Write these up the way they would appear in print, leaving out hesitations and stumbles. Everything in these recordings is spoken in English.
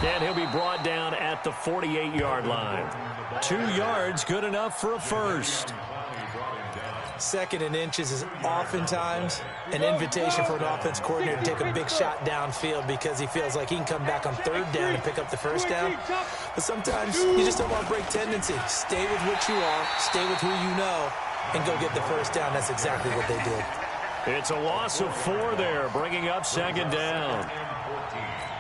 And he'll be brought down at the 48-yard line. 2 yards, good enough for a first. 2nd and inches is oftentimes an invitation for an offense coordinator to take a big shot downfield because he feels like he can come back on 3rd down and pick up the first down. But sometimes you just don't want to break tendency. Stay with what you are, stay with who you know, and go get the first down. That's exactly what they did. It's a loss of 4 there, bringing up 2nd down.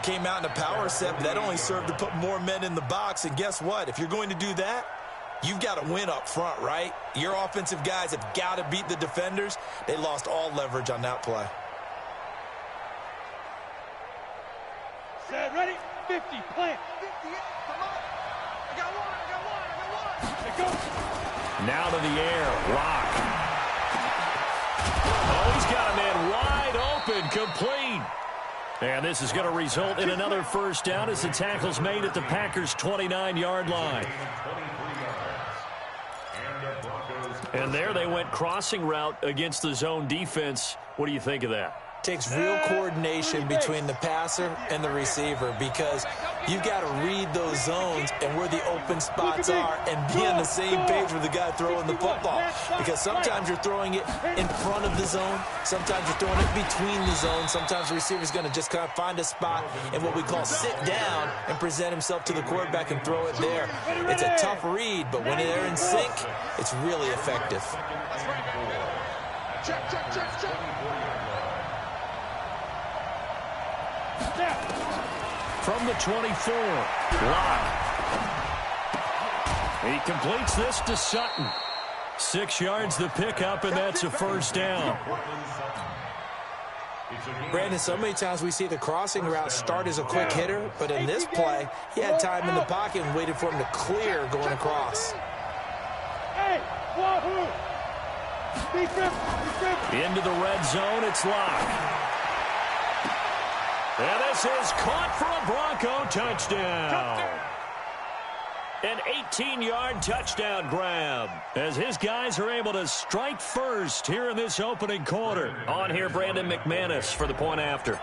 Came out in a power set, but that only served to put more men in the box. And guess what? If you're going to do that, you've got to win up front, right? Your offensive guys have got to beat the defenders. They lost all leverage on that play. Set, ready, 50, plant. 58, come on. I got one. Let's go. Now to the air, Rock. Oh, he's got a man wide open, complete. And this is going to result in another first down as the tackle's made at the Packers' 29-yard line. And there they went crossing route against the zone defense. What do you think of that? Takes real coordination between the passer and the receiver because you've got to read those zones and where the open spots are and be on the same page with the guy throwing the football. Because sometimes you're throwing it in front of the zone. Sometimes you're throwing it between the zones. Sometimes the receiver's going to just kind of find a spot and what we call sit down and present himself to the quarterback and throw it there. It's a tough read, but when they're in sync, it's really effective. Check. From the 24, Locke. He completes this to Sutton. 6 yards the pickup, and that's a first down. Brandon, so many times we see the crossing route start as a quick hitter, but in this play, he had time in the pocket and waited for him to clear going across. Into the red zone, it's Locke. And this is caught for a Bronco touchdown. An 18-yard touchdown grab as his guys are able to strike first here in this opening quarter. On here, Brandon McManus for the point after.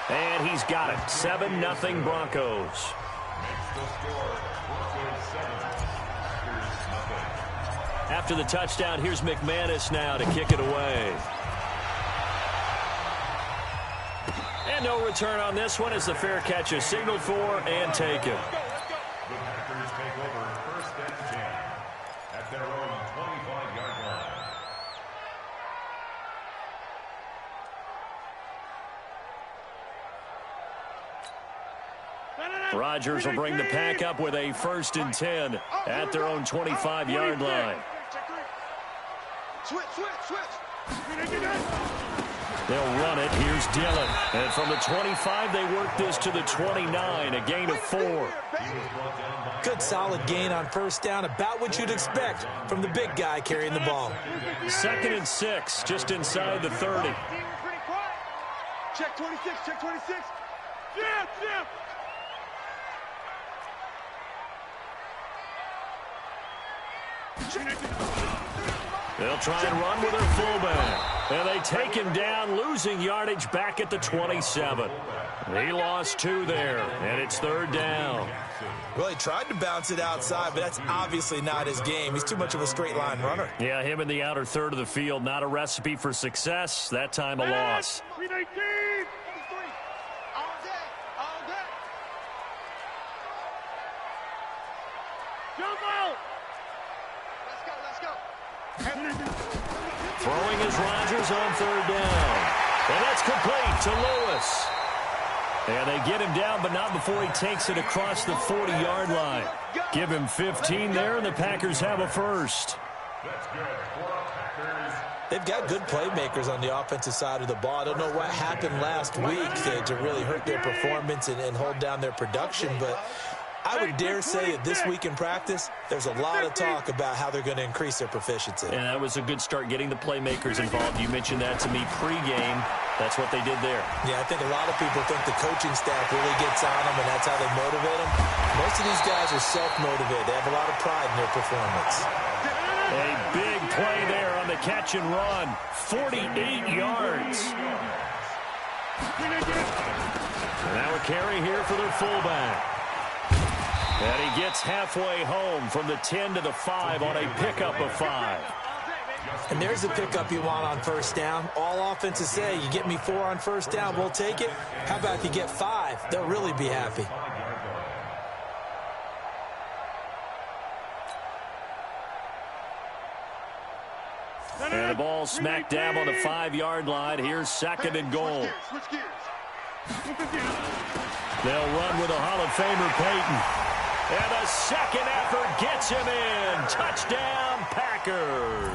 And he's got it. 7-0 Broncos. After the touchdown, here's McManus now to kick it away. And no return on this one as the fair catch is signaled for and taken. The Packers take over 1st and 10 at their own 25-yard line. Rodgers will bring the pack up with a 1st and 10 at their own 25-yard line. Switch. They'll run it. Here's Dillon. And from the 25, they work this to the 29, a gain of 4. Good solid gain on first down, about what you'd expect from the big guy carrying the ball. 2nd and 6, just inside the 30. Check 26. Jam. They'll try and run with their fullback. And they take him down, losing yardage back at the 27. He lost 2 there, and it's 3rd down. Well, he tried to bounce it outside, but that's obviously not his game. He's too much of a straight line runner. Yeah, him in the outer third of the field, not a recipe for success. That time a loss. 319. All day. Jump out. Let's go. Throwing is Rodgers on 3rd down. And that's complete to Lewis. And they get him down, but not before he takes it across the 40-yard line. Give him 15 there, and the Packers have a first. They've got good playmakers on the offensive side of the ball. I don't know what happened last week to really hurt their performance and hold down their production, but I would dare say that this week in practice, there's a lot of talk about how they're going to increase their proficiency. And that was a good start, getting the playmakers involved. You mentioned that to me pregame. That's what they did there. Yeah, I think a lot of people think the coaching staff really gets on them, and that's how they motivate them. Most of these guys are self-motivated. They have a lot of pride in their performance. A big play there on the catch and run. 48 yards. Now a carry here for their fullback. And he gets halfway home from the 10 to the 5 on a pickup of 5. And there's the pickup you want on first down. All offenses say, you get me 4 on first down, we'll take it. How about if you get 5? They'll really be happy. And the ball smack dab on the 5-yard line. Here's 2nd and goal. They'll run with a Hall of Famer, Peyton. And the second effort gets him in. Touchdown, Packers.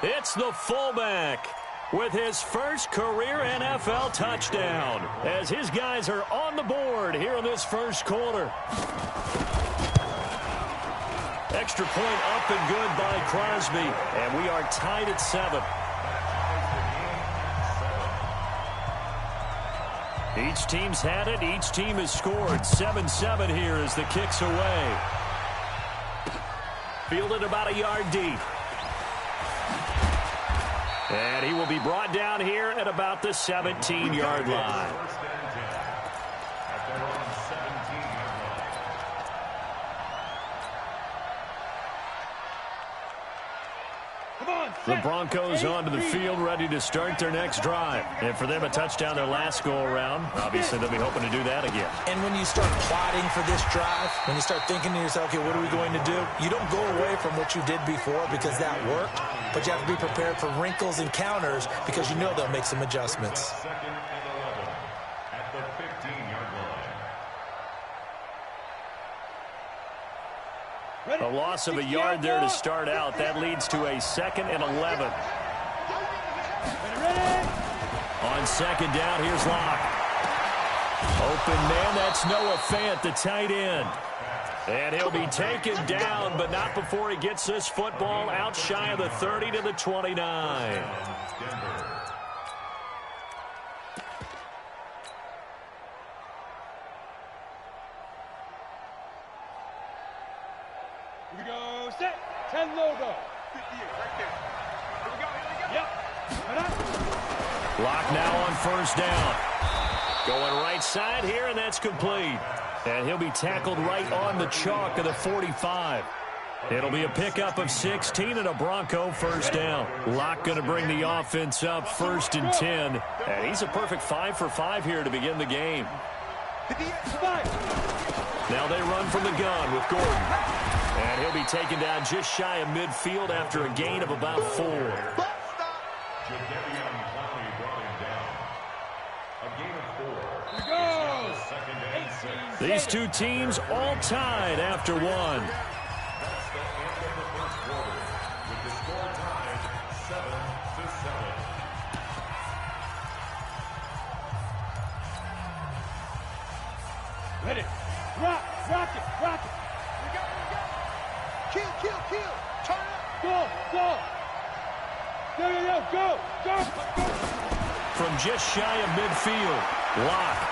It's the fullback with his first career NFL touchdown as his guys are on the board here in this first quarter. Extra point up and good by Crosby, and we are tied at 7. Each team's had it. Each team has scored. 7-7 here as the kick's away. Fielded about a yard deep. And he will be brought down here at about the 17-yard line. The Broncos onto the field, ready to start their next drive. And for them, a touchdown their last go-around. Obviously, they'll be hoping to do that again. And when you start plotting for this drive, when you start thinking to yourself, okay, what are we going to do? You don't go away from what you did before because that worked, but you have to be prepared for wrinkles and counters because you know they'll make some adjustments. A loss of a yard there to start out. That leads to a 2nd and 11. On 2nd down, here's Locke. Open man, that's Noah Fant, the tight end. And he'll be taken down, but not before he gets this football out shy of the 30 to the 29. Here we go, set, 10 logo. 58, right there. Here we go, Yep. Locke now on first down. Going right side here, and that's complete. And he'll be tackled right on the chalk of the 45. It'll be a pickup of 16 and a Bronco first down. Locke going to bring the offense up 1st and 10. And he's a perfect 5 for 5 here to begin the game. Now they run from the gun with Gordon. And he'll be taken down just shy of midfield after a gain of about 4. These two teams all tied after 1. That's the end of the first quarter, with the score tied 7-7. Ready. Rock it. We go. Kill. Turn up. Go. From just shy of midfield, Locke.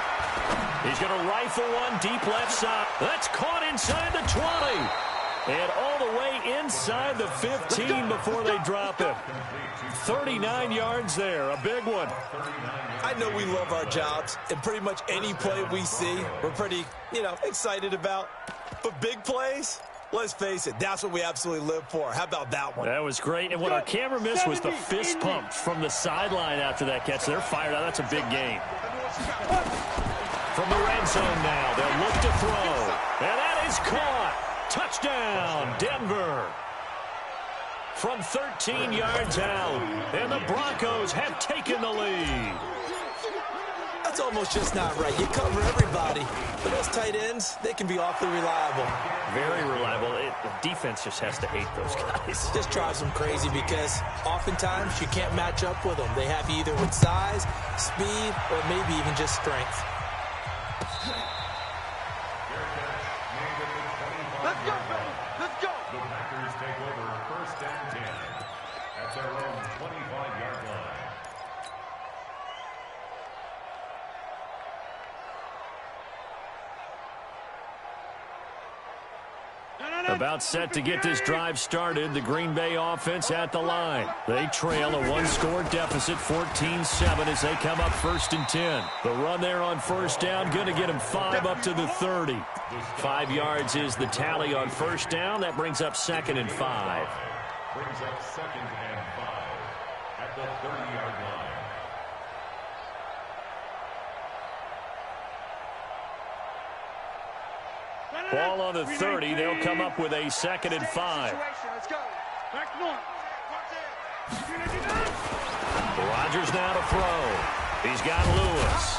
He's going to rifle one deep left side. That's caught inside the 20. And all the way inside the 15 before they drop him. 39 yards there, a big one. I know we love our jobs, and pretty much any play we see, we're pretty, excited about. But big plays, let's face it, that's what we absolutely live for. How about that one? That was great. And what our camera missed was the fist pump from the sideline after that catch. They're fired out. That's a big game. From the red zone now, they'll look to throw. And that is caught. Touchdown, Denver. From 13 yards out, and the Broncos have taken the lead. That's almost just not right. You cover everybody, but those tight ends, they can be awfully reliable. Very reliable. The defense just has to hate those guys. Just drives them crazy because oftentimes you can't match up with them. They have you either with size, speed, or maybe even just strength. Let's go, baby. Let's go. The Packers take over 1st and 10 at their own 25-yard line. A About set to get this drive started. The Green Bay offense at the line. They trail a one-score deficit, 14-7, as they come up 1st and 10. The run there on first down, going to get them 5 up to the 30. 5 yards is the tally on first down. That brings up 2nd and 5. Brings up 2nd and 5 at the 30-yard line. Ball on the 30. They'll come up with a 2nd and 5. Let's go. Back north. Rodgers now to throw. He's got Lewis.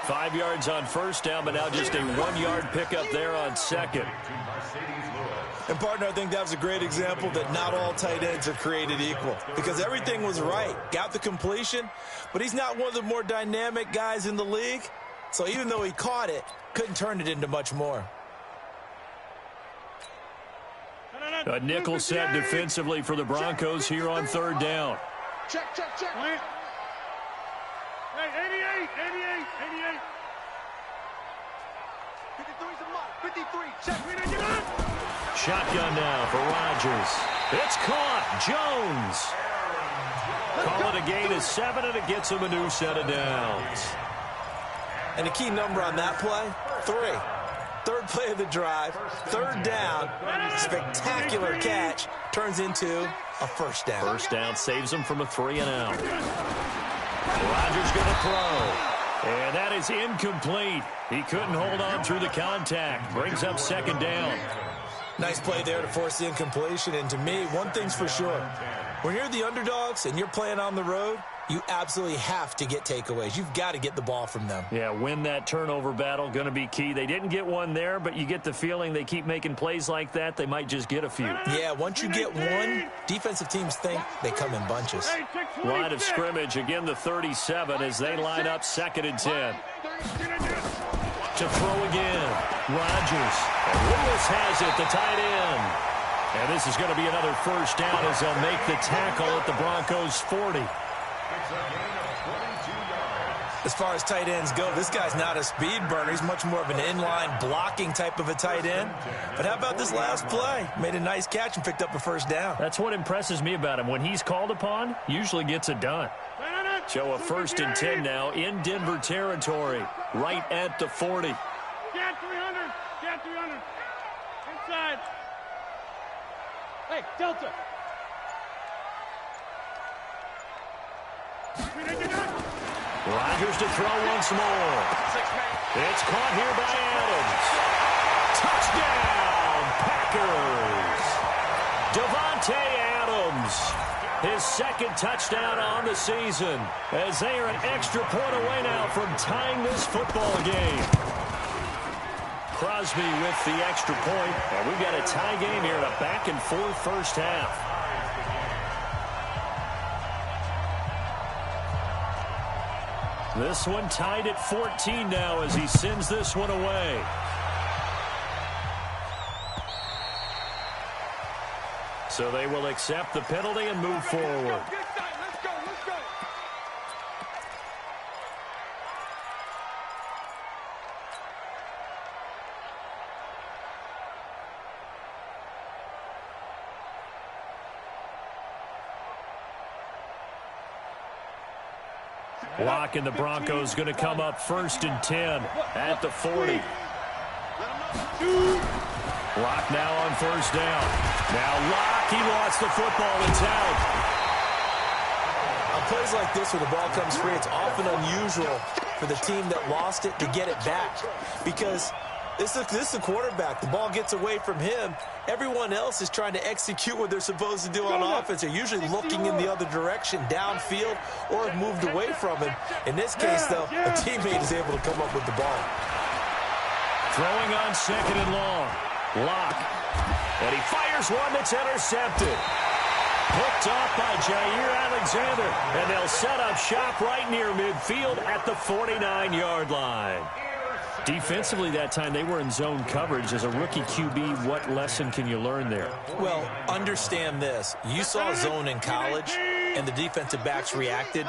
5 yards on first down, but now just a 1-yard pickup there on second. And, partner, I think that was a great example that not all tight ends are created equal, because everything was right. Got the completion, but he's not one of the more dynamic guys in the league. So even though he caught it, couldn't turn it into much more. A nickel set defensively for the Broncos here on 3rd down. Check, check, check. Hey, 88, 88, 88. 53's a mark. 53, check. Shotgun now for Rodgers. It's caught. Jones. Call it a gain of 7, and it gets him a new set of downs. And a key number on that play, 3. 3rd play of the drive, 3rd down, spectacular catch, turns into a first down. First down saves him from a 3-and-out. Rodgers going to throw. And that is incomplete. He couldn't hold on through the contact. Brings up 2nd down. Nice play there to force the incompletion. And to me, one thing's for sure. When you're the underdogs and you're playing on the road, you absolutely have to get takeaways. You've got to get the ball from them. Yeah, win that turnover battle, going to be key. They didn't get one there, but you get the feeling they keep making plays like that, they might just get a few. Yeah, once you get one, defensive teams think they come in bunches. Line of scrimmage, again the 37 as they line up 2nd and 10. To throw again, Rodgers. And Lewis has it, the tight end. And this is going to be another first down as they'll make the tackle at the Broncos' 40. As far as tight ends go, this guy's not a speed burner. He's much more of an inline blocking type of a tight end. But how about this last play? Made a nice catch and picked up a first down. That's what impresses me about him. When he's called upon, usually gets it done. So a 1st and 10 now in Denver territory, right at the 40. Get 300. Get 300. Inside. Hey, Delta. Rodgers to throw once more. It's caught here by Adams. Touchdown, Packers. Devontae Adams, his 2nd touchdown on the season, as they are an extra point away now from tying this football game. Crosby with the extra point, and we've got a tie game here in a back-and-forth first half. This one tied at 14 now as he sends this one away. So they will accept the penalty and move forward. Let's go, let's go. Locke and the Broncos going to come up 1st and 10 at the 40. Locke now on first down. Now Locke, he lost the football. It's out. On plays like this where the ball comes free, it's often unusual for the team that lost it to get it back, because this is a quarterback. The ball gets away from him. Everyone else is trying to execute what they're supposed to do on offense. They're usually looking in the other direction, downfield, or have moved away from him. In this case, though, a teammate is able to come up with the ball. Throwing on 2nd and long. Locke. And he fires one that's intercepted. Picked off by Jair Alexander. And they'll set up shop right near midfield at the 49-yard line. Defensively that time, they were in zone coverage. As a rookie QB, what lesson can you learn there? Well, understand this. You saw zone in college, and the defensive backs reacted.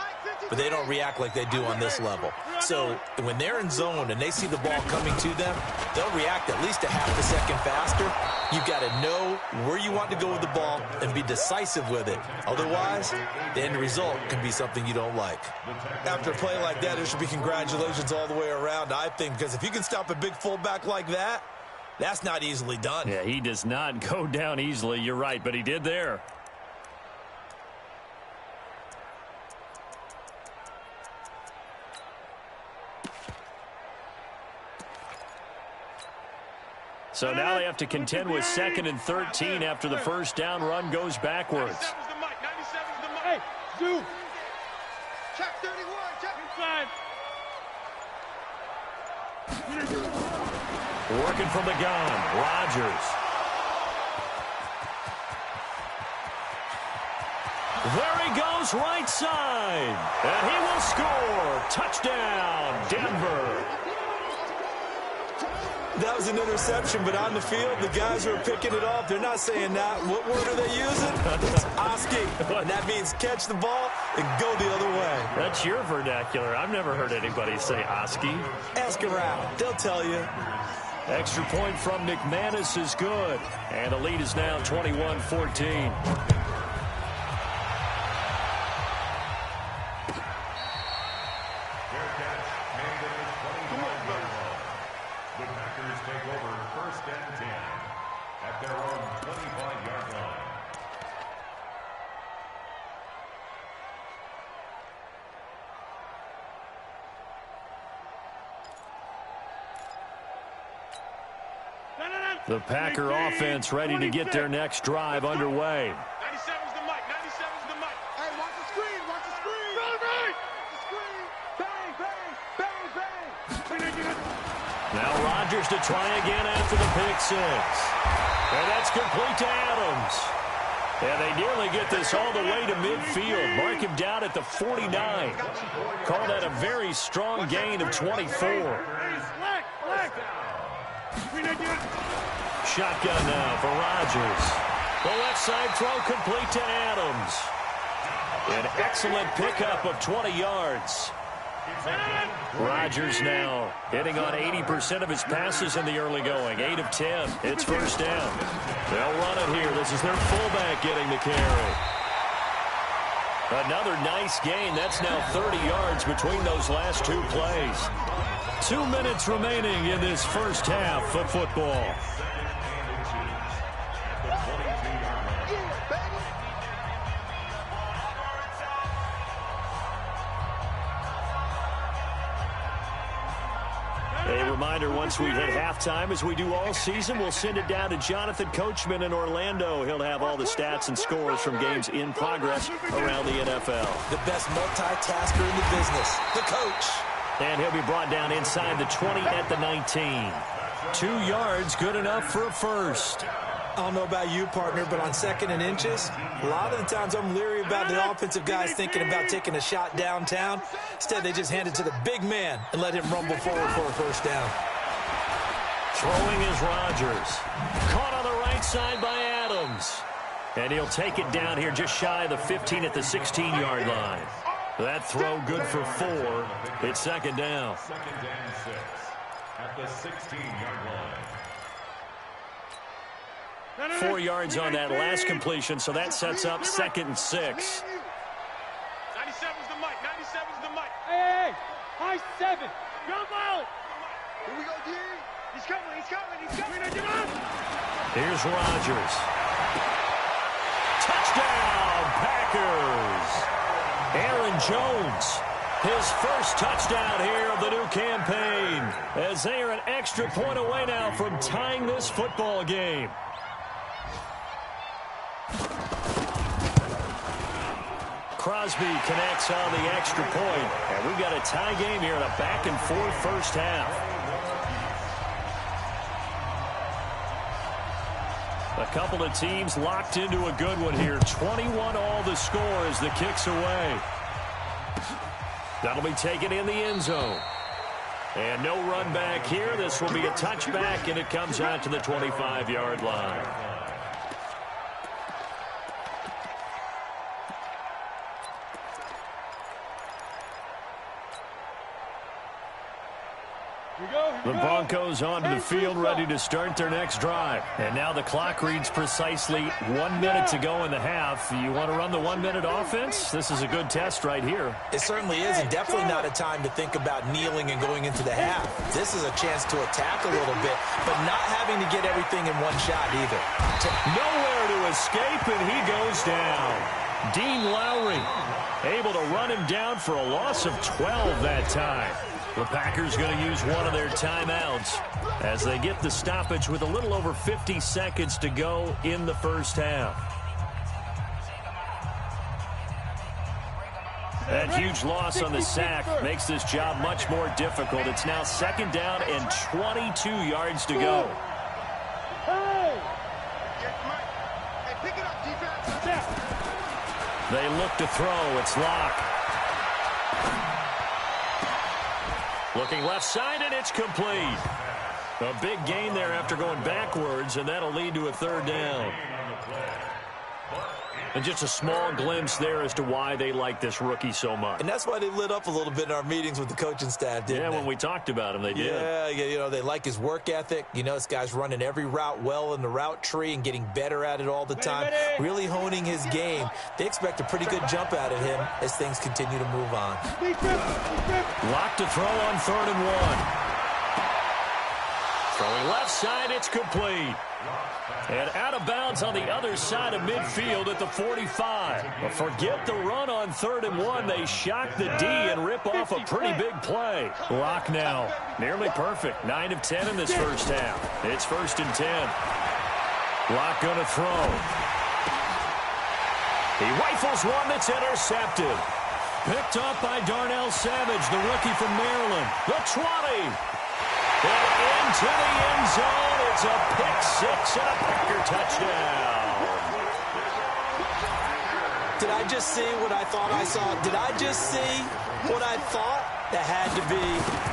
but they don't react like they do on this level. So when they're in zone and they see the ball coming to them, they'll react at least a half a second faster. You've got to know where you want to go with the ball and be decisive with it. Otherwise, the end result can be something you don't like. After a play like that, there should be congratulations all the way around, I think, because if you can stop a big fullback like that, that's not easily done. Yeah, he does not go down easily. You're right, but he did there. So now they have to contend with 2nd and 13 after the first down run goes backwards. Hey, Zoo. Check 31. Check inside. Working from the gun, Rodgers. There he goes, right side. And he will score. Touchdown, Denver. That was an interception, but on the field, the guys who are picking it off, they're not saying that. What word are they using? It's Oski, and that means catch the ball and go the other way. That's your vernacular. I've never heard anybody say Oski. Ask around. They'll tell you. Extra point from McManus is good, and the lead is now 21-14. Take over 1st and 10 at their own 25-yard line. The Packer offense ready to get their next drive underway. 97's the mic. 97's the mic. Hey, watch the screen. Watch the screen. Run, right. The screen. Bang, bang, bang, bang. Now Rodgers to try again after the pick six. And that's complete to Adams. And they nearly get this all the way to midfield. Mark him down at the 49. Call that a very strong gain of 24. Shotgun now for Rodgers. The left side throw complete to Adams. An excellent pickup of 20 yards. Rodgers now hitting on 80% of his passes in the early going. 8 of 10. It's first down. They'll run it here. This is their fullback getting the carry. Another nice gain. That's now 30 yards between those last two plays. 2 minutes remaining in this first half of football. A reminder, once we hit halftime, as we do all season, we'll send it down to Jonathan Coachman in Orlando. He'll have all the stats and scores from games in progress around the NFL. The best multitasker in the business, the coach. And he'll be brought down inside the 20 at the 19. 2 yards, good enough for a first. I don't know about you, partner, but on 2nd and inches, a lot of the times I'm leery about the offensive guys thinking about taking a shot downtown. Instead, they just hand it to the big man and let him rumble forward for a first down. Throwing is Rodgers. Caught on the right side by Adams. And he'll take it down here just shy of the 15 at the 16-yard line. That throw good for 4. It's 2nd down. 2nd and 6 at the 16-yard line. 4 yards on that last completion, so that sets up 2nd and 6. 97's the mic. 97's the mic. Hey, high 7. Go, Molly. Here we go, D. He's coming. He's coming. He's coming. Here's Rodgers. Touchdown, Packers. Aaron Jones, his first touchdown here of the new campaign, as they are an extra point away now from tying this football game. Crosby connects on the extra point, and we've got a tie game here in a back-and-forth first half. A couple of teams locked into a good one here. 21 all the score as the kick's away. That'll be taken in the end zone. And no run back here. This will be a touchback, and it comes out to the 25-yard line. The Broncos onto the field, ready to start their next drive. And now the clock reads precisely 1 minute to go in the half. You want to run the 1 minute offense? This is a good test right here. It certainly is, and definitely not a time to think about kneeling and going into the half. This is a chance to attack a little bit, but not having to get everything in one shot either. Nowhere to escape, and he goes down. Dean Lowry able to run him down for a loss of 12 that time. The Packers going to use one of their timeouts as they get the stoppage with a little over 50 seconds to go in the first half. That huge loss on the sack makes this job much more difficult. It's now 2nd down and 22 yards to go. They look to throw. It's Locke. Looking left side, and it's complete. A big gain there after going backwards, and that'll lead to a 3rd down. And just a small glimpse there as to why they like this rookie so much. And that's why they lit up a little bit in our meetings with the coaching staff, didn't they? When we talked about him, they did. Yeah, you know, they like his work ethic. You know, this guy's running every route well in the route tree and getting better at it all the time, really honing his game. They expect a pretty good jump out of him as things continue to move on. Locked to throw on 3rd and 1. Throwing left side, it's complete. And out of bounds on the other side of midfield at the 45. But forget the run on 3rd and 1. They shock the D and rip off a pretty big play. Locke now, nearly perfect. 9 of 10 in this first half. It's 1st and 10. Locke going to throw. He rifles one that's intercepted. Picked up by Darnell Savage, the rookie from Maryland. The 20. And into the end zone. It's a pick-6 and a Packer touchdown. Did I just see what I thought I saw? Did I just see what I thought? That had to be.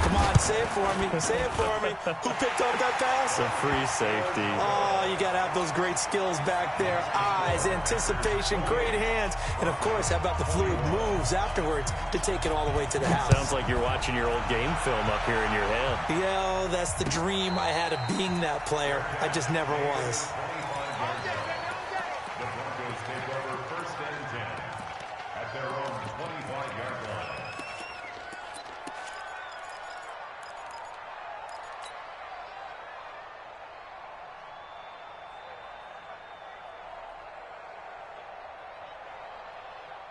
Come on, say it for me. Say it for me. Who picked up that pass? A free safety. Oh, you got to have those great skills back there. Eyes, anticipation, great hands. And, of course, how about the fluid moves afterwards to take it all the way to the house? Sounds like you're watching your old game film up here in your head. Yeah, that's the dream I had of being that player. I just never was. The Broncos take over 1st and 10 at their own 25-yard line.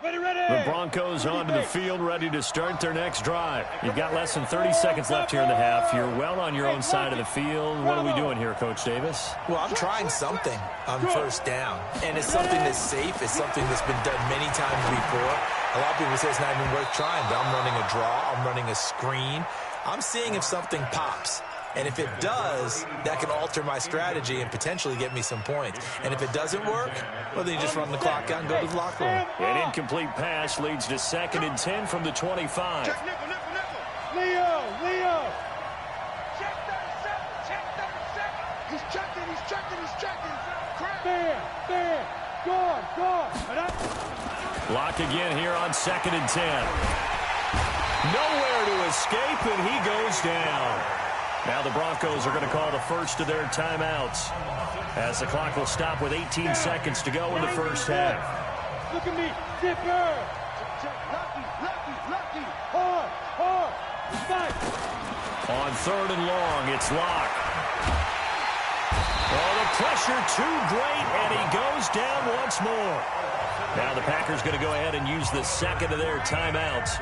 The Broncos onto the field, ready to start their next drive. You've got less than 30 seconds left here in the half. You're well on your own side of the field. What are we doing here, Coach Davis? Well, I'm trying something on 1st down, and it's something that's safe. It's something that's been done many times before. A lot of people say it's not even worth trying, but I'm running a draw. I'm running a screen. I'm seeing if something pops. And if it does, that can alter my strategy and potentially get me some points. And if it doesn't work, well, then you just run the clock out and go to the locker room. An incomplete pass leads to 2nd and 10 from the 25. Check nickel. Leo. Check 37. He's checking. There. Guard. Lock again here on 2nd and 10. Nowhere to escape, and he goes down. Now the Broncos are going to call the first of their timeouts as the clock will stop with 18 seconds to go in the first half. Look at me, Dipper. Lucky. Hard. Fight. On 3rd and long, it's Locke. Oh, the pressure too great, and he goes down once more. Now the Packers going to go ahead and use the 2nd of their timeouts,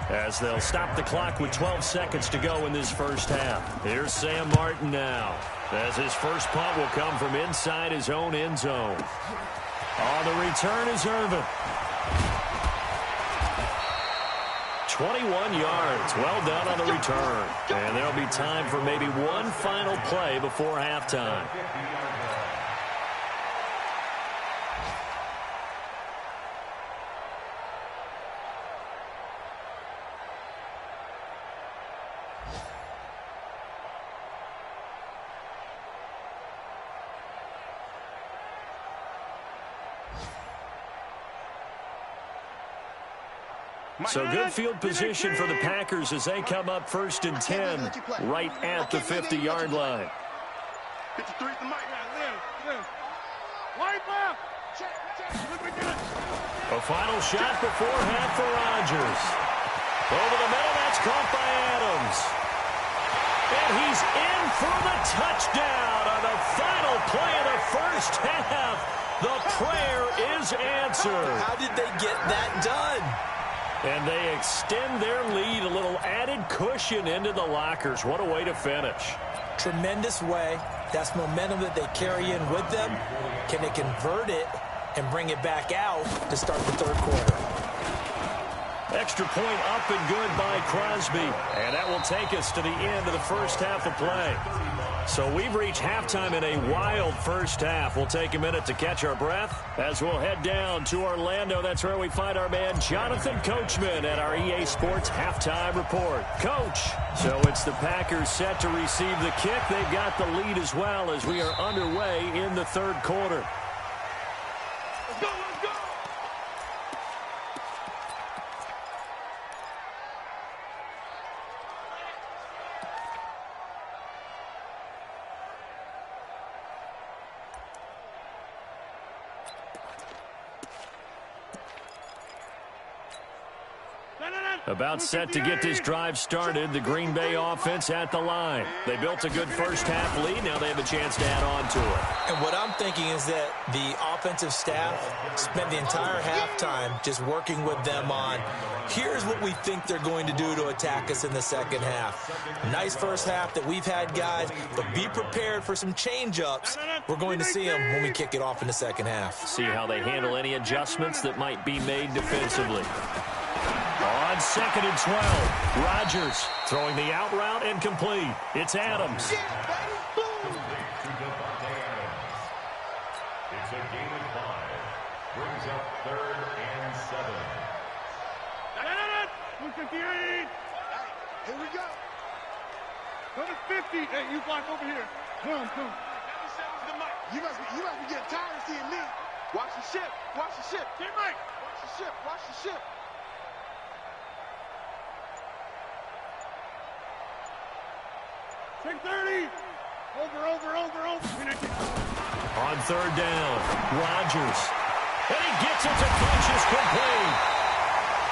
as they'll stop the clock with 12 seconds to go in this first half. Here's Sam Martin now, as his first punt will come from inside his own end zone. On the return is Irvin. 21 yards, well done on the return. And there'll be time for maybe one final play before halftime. So good field position for the Packers as they come up 1st and 10 right at the 50-yard line. 53 the mic. Wide left. A final shot before half for Rodgers. Over the middle, that's caught by Adams. And he's in for the touchdown on the final play of the first half. The prayer is answered. How did they get that done? And they extend their lead, a little added cushion into the lockers. What a way to finish. Tremendous way. That's momentum that they carry in with them. Can they convert it and bring it back out to start the third quarter? Extra point up and good by Crosby. And that will take us to the end of the first half of play. So we've reached halftime in a wild first half. We'll take a minute to catch our breath as we'll head down to Orlando. That's where we find our man Jonathan Coachman at our EA Sports Halftime Report. Coach, so it's the Packers set to receive the kick. They've got the lead as well as we are underway in the third quarter. Let's go, let's go. About set to get this drive started, the Green Bay offense at the line. They built a good first half lead. Now they have a chance to add on to it. And what I'm thinking is that the offensive staff spent the entire halftime just working with them on, here's what we think they're going to do to attack us in the second half. Nice first half that we've had, guys, but be prepared for some change-ups. We're going to see them when we kick it off in the second half. See how they handle any adjustments that might be made defensively. On 2nd and 12, Rodgers throwing the out route and complete. It's Adams. It's a game of 5. Brings up 3rd and 7. 258. Here we go. Number 50. Hey, you block over here. Come. 97's the mic. You must be getting tired of seeing me. Watch the ship. Watch the ship. Get Mike. Watch the ship. Watch the ship. Take 30. Over. On 3rd down, Rodgers. And he gets it to Funchess complete.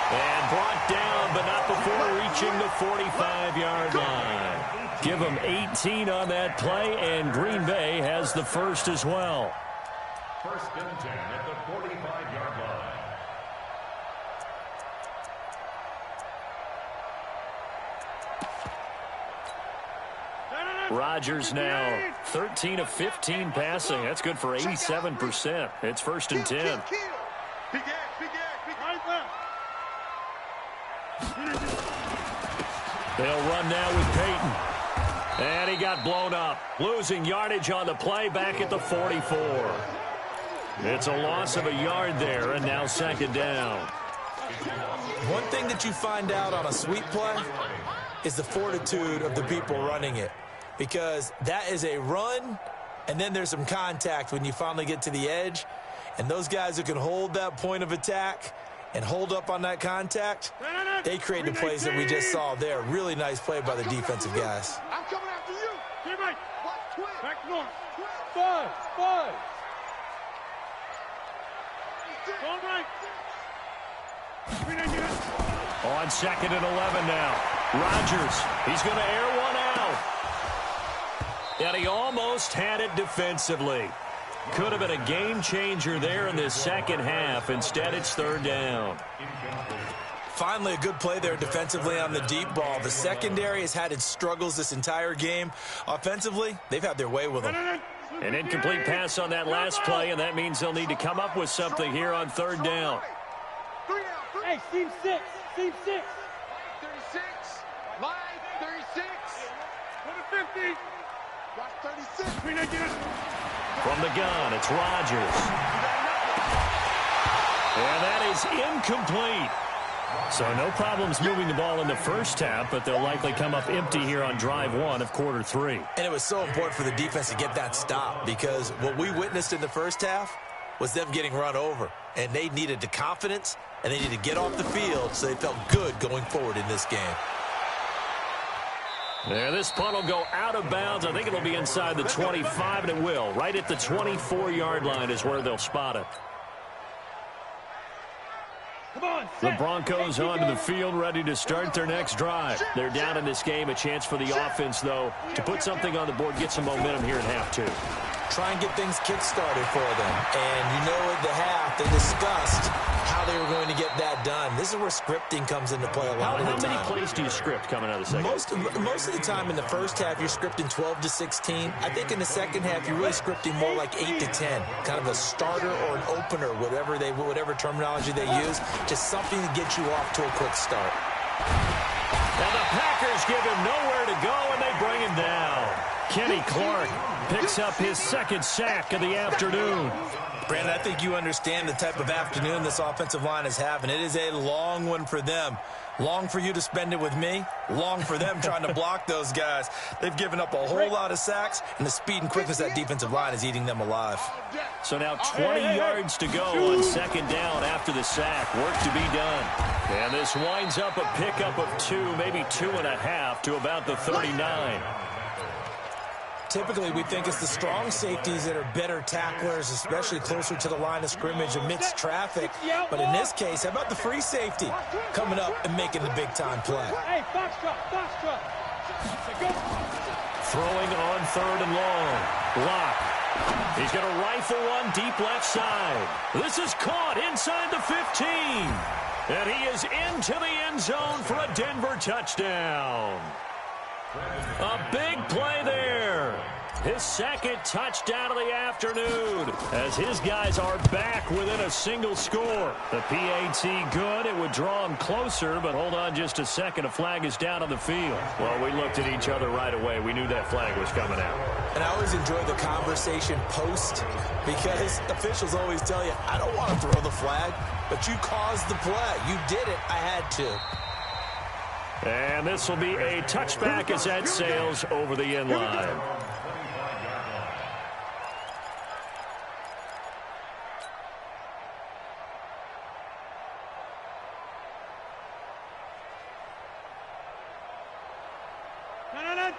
And brought down, but not before reaching the 45-yard line. Give them 18 on that play, and Green Bay has the first as well. 1st and 10 at the 45-yard line. Rodgers now 13 of 15 passing. That's good for 87%. It's 1st and 10. Big They'll run now with Peyton. And he got blown up. Losing yardage on the play back at the 44. It's a loss of a yard there, and now 2nd down. One thing that you find out on a sweep play is the fortitude of the people running it. Because that is a run, and then there's some contact when you finally get to the edge. And those guys who can hold that point of attack and hold up on that contact, they create the plays that we just saw there. Really nice play by the defensive guys. I'm coming after you. Get Mike. Back north. 5. Going right. On 2nd and 11 now. Rodgers, he's going to air one out. And he almost had it defensively. Could have been a game changer there in this second half. Instead, it's 3rd down. Finally, a good play there defensively on the deep ball. The secondary has had its struggles this entire game. Offensively, they've had their way with them. An incomplete pass on that last play, and that means they'll need to come up with something here on 3rd down. Hey, seam 6. 36. Line 36. Put a 50. Watch 36. From the gun, it's Rodgers. And that is incomplete. So no problems moving the ball in the first half, but they'll likely come up empty here on drive 1 of quarter 3. And it was so important for the defense to get that stop, because what we witnessed in the first half was them getting run over. And they needed the confidence and they need to get off the field so they felt good going forward in this game. Yeah, this punt will go out of bounds. I think it'll be inside the 25, and it will. Right at the 24-yard line is where they'll spot it. The Broncos onto the field, ready to start their next drive. They're down in this game. A chance for the offense, though, to put something on the board, get some momentum here in half two. Try and get things kick-started for them. And you know at the half, they discussed how they were going to get that done. This is where scripting comes into play a lot of the time. How many plays do you script coming out of the second? Most of the time in the first half, you're scripting 12 to 16. I think in the second half, you're really scripting more like 8 to 10. Kind of a starter or an opener, whatever terminology they use. Just something to get you off to a quick start. And the Packers give him nowhere to go, and they bring him down. Kenny Clark picks up his second sack of the afternoon. Brandon, I think you understand the type of afternoon this offensive line is having. It is a long one for them. Long for you to spend it with me. Long for them trying to block those guys. They've given up a whole lot of sacks, and the speed and quickness of that defensive line is eating them alive. So now 20 yards to go on second down after the sack. Work to be done. And this winds up a pickup of 2, maybe 2.5 to about the 39. Typically, we think it's the strong safeties that are better tacklers, especially closer to the line of scrimmage amidst traffic. But in this case, how about the free safety coming up and making the big-time play? Hey, box truck. Throwing on third and long. Block. He's going to rifle one deep left side. This is caught inside the 15. And he is into the end zone for a Denver touchdown. A big play there. His second touchdown of the afternoon as his guys are back within a single score. The PAT good. It would draw him closer, but hold on just a second. A flag is down on the field. Well, we looked at each other right away. We knew that flag was coming out. And I always enjoy the conversation post because officials always tell you, I don't want to throw the flag, but you caused the play. You did it. I had to. And this will be a touchback as that sails over the end line.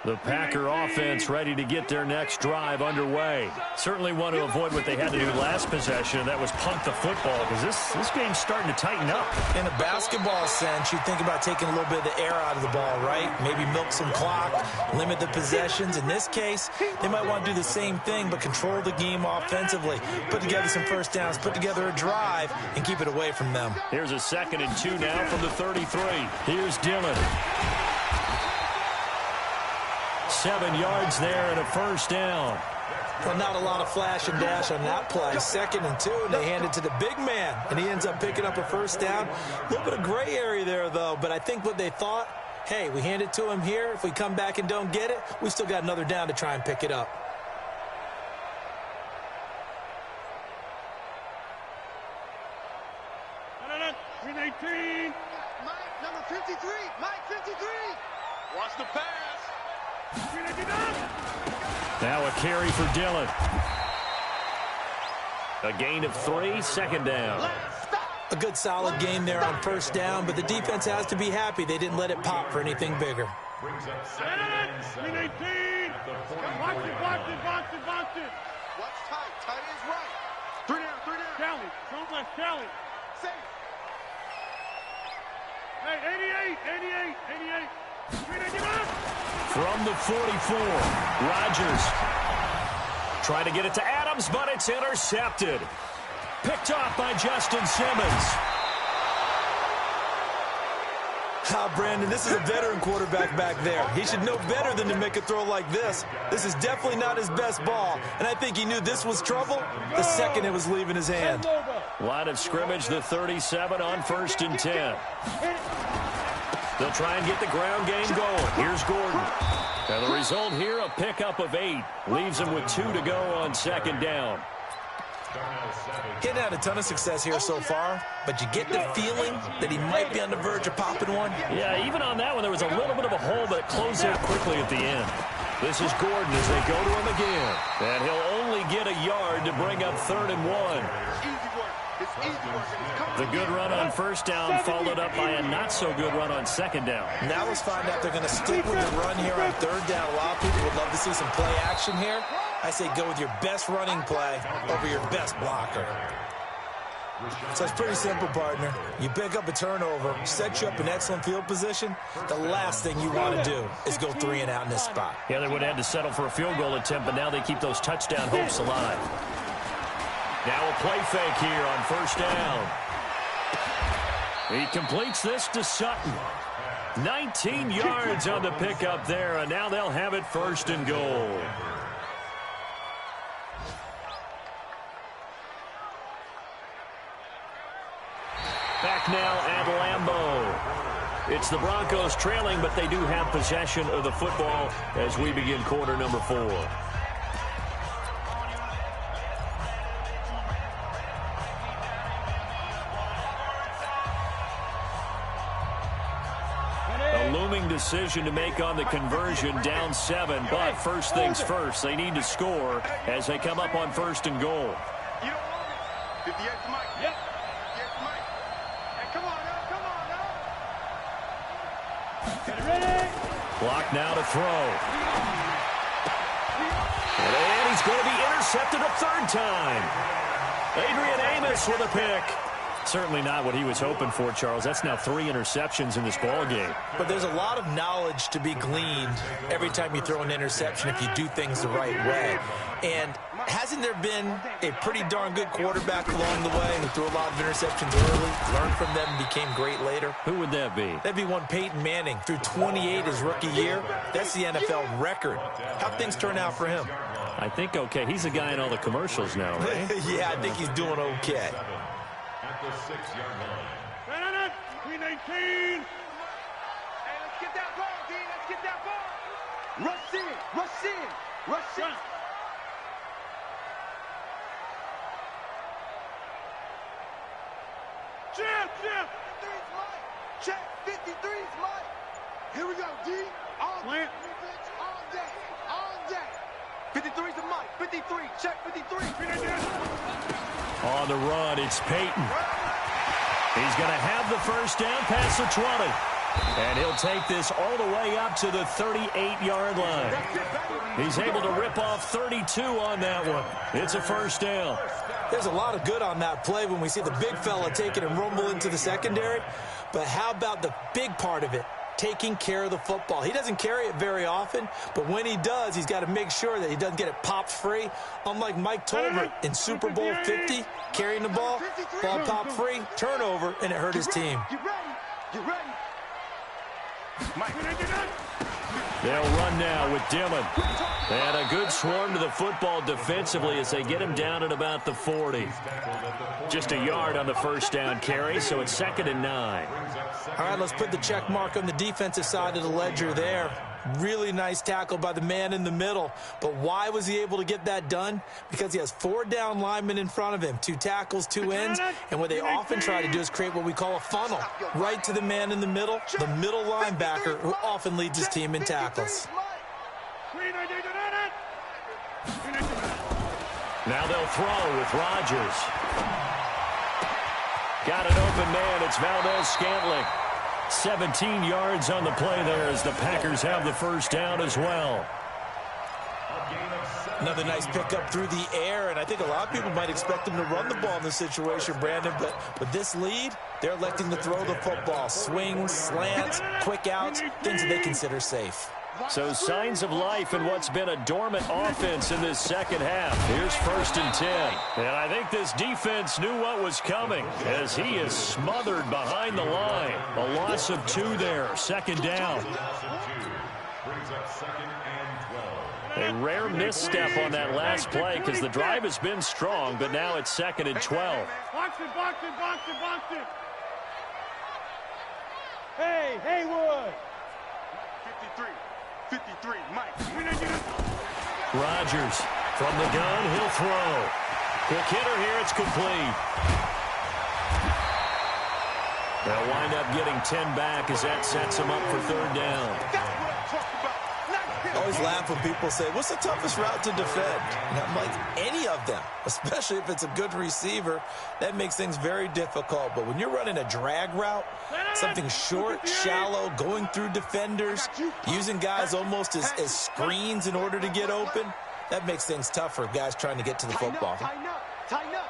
The Packer offense ready to get their next drive underway. Certainly want to avoid what they had to do last possession. That was punt the football because this game's starting to tighten up. In a basketball sense, you think about taking a little bit of the air out of the ball, right? Maybe milk some clock, limit the possessions. In this case, they might want to do the same thing but control the game offensively. Put together some first downs, put together a drive, and keep it away from them. Here's a 2nd and 2 now from the 33. Here's Dillon. 7 yards there and a first down. Well, not a lot of flash and dash on that play. 2nd and 2, and they hand it to the big man, and he ends up picking up a first down. A little bit of gray area there, though, but I think what they thought, hey, we hand it to him here. If we come back and don't get it, we still got another down to try and pick it up. Green 18. Mike, number 53. Mike, 53. Watch the pass. Now a carry for Dillon. A gain of 3, 2nd down. A good solid game there on first down, but the defense has to be happy they didn't let it pop for anything bigger. Green 18. Box it. Watch tight. Tight is right. 3 down. Kelly. Don't let Kelly. Safe. Hey, 88. From the 44, Rodgers trying to get it to Adams, but it's intercepted. Picked off by Justin Simmons. Brandon, this is a veteran quarterback back there. He should know better than to make a throw like this. This is definitely not his best ball, and I think he knew this was trouble the second it was leaving his hand. Line of scrimmage, the 37 on 1st and 10. They'll try and get the ground game going. Here's Gordon. And the result here, a pickup of 8. Leaves him with 2 to go on 2nd down. Getting had a ton of success here so far, but you get the feeling that he might be on the verge of popping one. Yeah, even on that one, there was a little bit of a hole, but it closed out quickly at the end. This is Gordon as they go to him again. And he'll only get a yard to bring up 3rd and 1. Easy work. It's The good run on first down followed up by a not-so-good run on second down. Now let's find out if they're going to stick with the run here on third down. A lot of people would love to see some play action here. I say go with your best running play over your best blocker. So it's pretty simple, partner. You pick up a turnover, set you up in excellent field position. The last thing you want to do is go 3 and out in this spot. Yeah, they would have had to settle for a field goal attempt, but now they keep those touchdown hopes alive. Now a play fake here on first down. He completes this to Sutton. 19 yards on the pickup there, and now they'll have it first and goal. Back now at Lambeau. It's the Broncos trailing, but they do have possession of the football as we begin quarter number 4. Looming decision to make on the conversion, down 7, but first things first, they need to score as they come up on first and goal. 58 to Mike. Yep. 58 to Mike. Hey, come on now. Get ready. Clock now to throw. And he's going to be intercepted a third time. Adrian Amos with a pick. Certainly not what he was hoping for, Charles. That's now 3 interceptions in this ball game. But there's a lot of knowledge to be gleaned every time you throw an interception if you do things the right way. And hasn't there been a pretty darn good quarterback along the way who threw a lot of interceptions early, learned from them, and became great later? Who would that be? That'd be one Peyton Manning. Threw 28 his rookie year. That's the NFL record. How'd things turn out for him? I think okay. He's a guy in all the commercials now, right? Yeah, I think he's doing okay. At the 6-yard line. 319. Hey, let's get that ball, D. Let's get that ball. Rush in. Rush in. Rush in. Check. 53's Mike. Check. 53's Mike. Here we go, D. All Plant. All day. All day. 53's the Mike. 53. Check 53. On the run, it's Peyton. He's going to have the first down past the 20. And he'll take this all the way up to the 38-yard line. He's able to rip off 32 on that one. It's a first down. There's a lot of good on that play when we see the big fella take it and rumble into the secondary. But how about the big part of it? Taking care of the football. He doesn't carry it very often, but when he does, he's got to make sure that he doesn't get it popped free. Unlike Mike Tolbert in Super Bowl 50, carrying the ball popped free, turnover, and it hurt his team. You ready? You ready? Mike. They'll run now with Dillon. And a good swarm to the football defensively as they get him down at about the 40. Just a yard on the first down carry, so it's 2nd and 9. All right, let's put the check mark on the defensive side of the ledger there. Really nice tackle by the man in the middle. But why was he able to get that done? Because he has 4 down linemen in front of him, 2 tackles, 2 ends. And what they often try to do is create what we call a funnel. Right to the man in the middle, the middle linebacker, who often leads his team in tackles. Now they'll throw with Rodgers. Got an open man. It's Valdez-Scantling. 17 yards on the play there as the Packers have the first down as well. Another nice pickup through the air, and I think a lot of people might expect them to run the ball in this situation, Brandon, but with this lead, they're electing to throw the football. Swings, slants, quick outs, things that they consider safe. So signs of life in what's been a dormant offense in this second half. Here's 1st and 10. And I think this defense knew what was coming as he is smothered behind the line. A loss of 2 there, 2nd down. A rare misstep on that last play because the drive has been strong, but now it's 2nd and 12. Box it. Hey, Haywood. 53, Mike. Rodgers from the gun, he'll throw. Quick hitter here, it's complete. They'll wind up getting 10 back as that sets him up for 3rd down. That's what I'm talking about. Nice I always laugh when people say, what's the toughest route to defend? And I'm like, any of them, especially if it's a good receiver. That makes things very difficult. But when you're running a drag route, something short, shallow, going through defenders, using guys almost as screens in order to get open, that makes things tough for guys trying to get to the football. Tighten up. Tighten up.